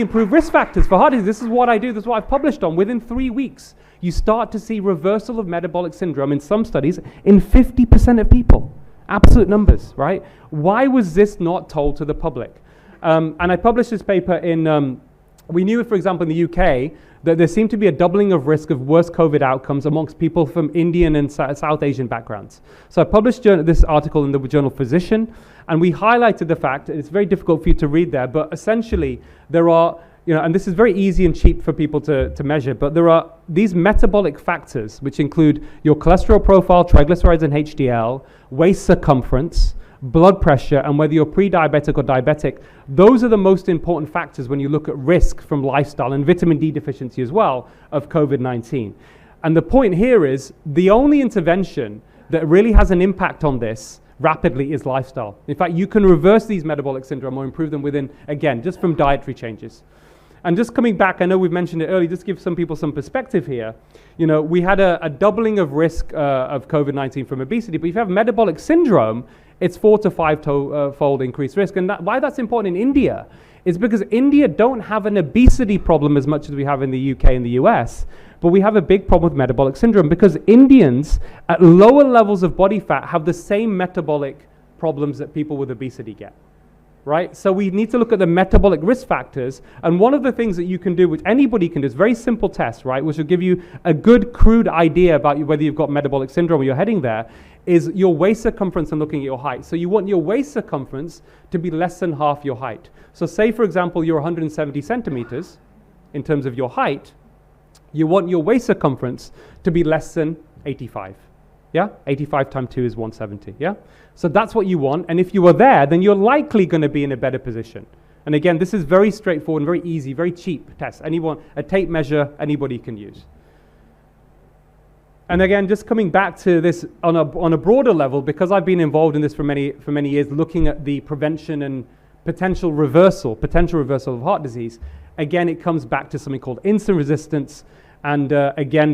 improve risk factors for heart disease. This is what I do. This is what I've published on. Within 3 weeks, you start to see reversal of metabolic syndrome in some studies in 50% of people. Absolute numbers, right? Why was this not told to the public? And I published this paper in, we knew, for example, in the UK, that there seemed to be a doubling of risk of worse COVID outcomes amongst people from Indian and South Asian backgrounds. So I published this article in the journal Physician, and we highlighted the fact, it's very difficult for you to read there, but essentially there are, and this is very easy and cheap for people to measure, but there are these metabolic factors, which include your cholesterol profile, triglycerides and HDL, waist circumference, blood pressure, and whether you're pre-diabetic or diabetic. Those are the most important factors when you look at risk from lifestyle and vitamin D deficiency as well of COVID-19. And the point here is the only intervention that really has an impact on this rapidly is lifestyle. In fact, you can reverse these metabolic syndrome or improve them within, again, just from dietary changes. And just coming back, I know we've mentioned it earlier, just give some people some perspective here. We had a doubling of risk of COVID-19 from obesity, but if you have metabolic syndrome, it's 4 to 5 fold increased risk. And why that's important in India is because India don't have an obesity problem as much as we have in the UK and the US, but we have a big problem with metabolic syndrome because Indians at lower levels of body fat have the same metabolic problems that people with obesity get. Right? So we need to look at the metabolic risk factors. And one of the things that you can do, which anybody can do, is a very simple test, right, which will give you a good crude idea about whether you've got metabolic syndrome or you're heading there, is your waist circumference and looking at your height. So you want your waist circumference to be less than half your height. So say, for example, you're 170 centimeters in terms of your height. You want your waist circumference to be less than 85. Yeah? 85 times 2 is 170. Yeah? So that's what you want. And if you are there, then you're likely going to be in a better position. And again, this is very straightforward and very easy, very cheap test. A tape measure, anybody can use. And again, just coming back to this on a broader level, because I've been involved in this for many years, looking at the prevention and potential reversal of heart disease. Again, it comes back to something called insulin resistance. And again,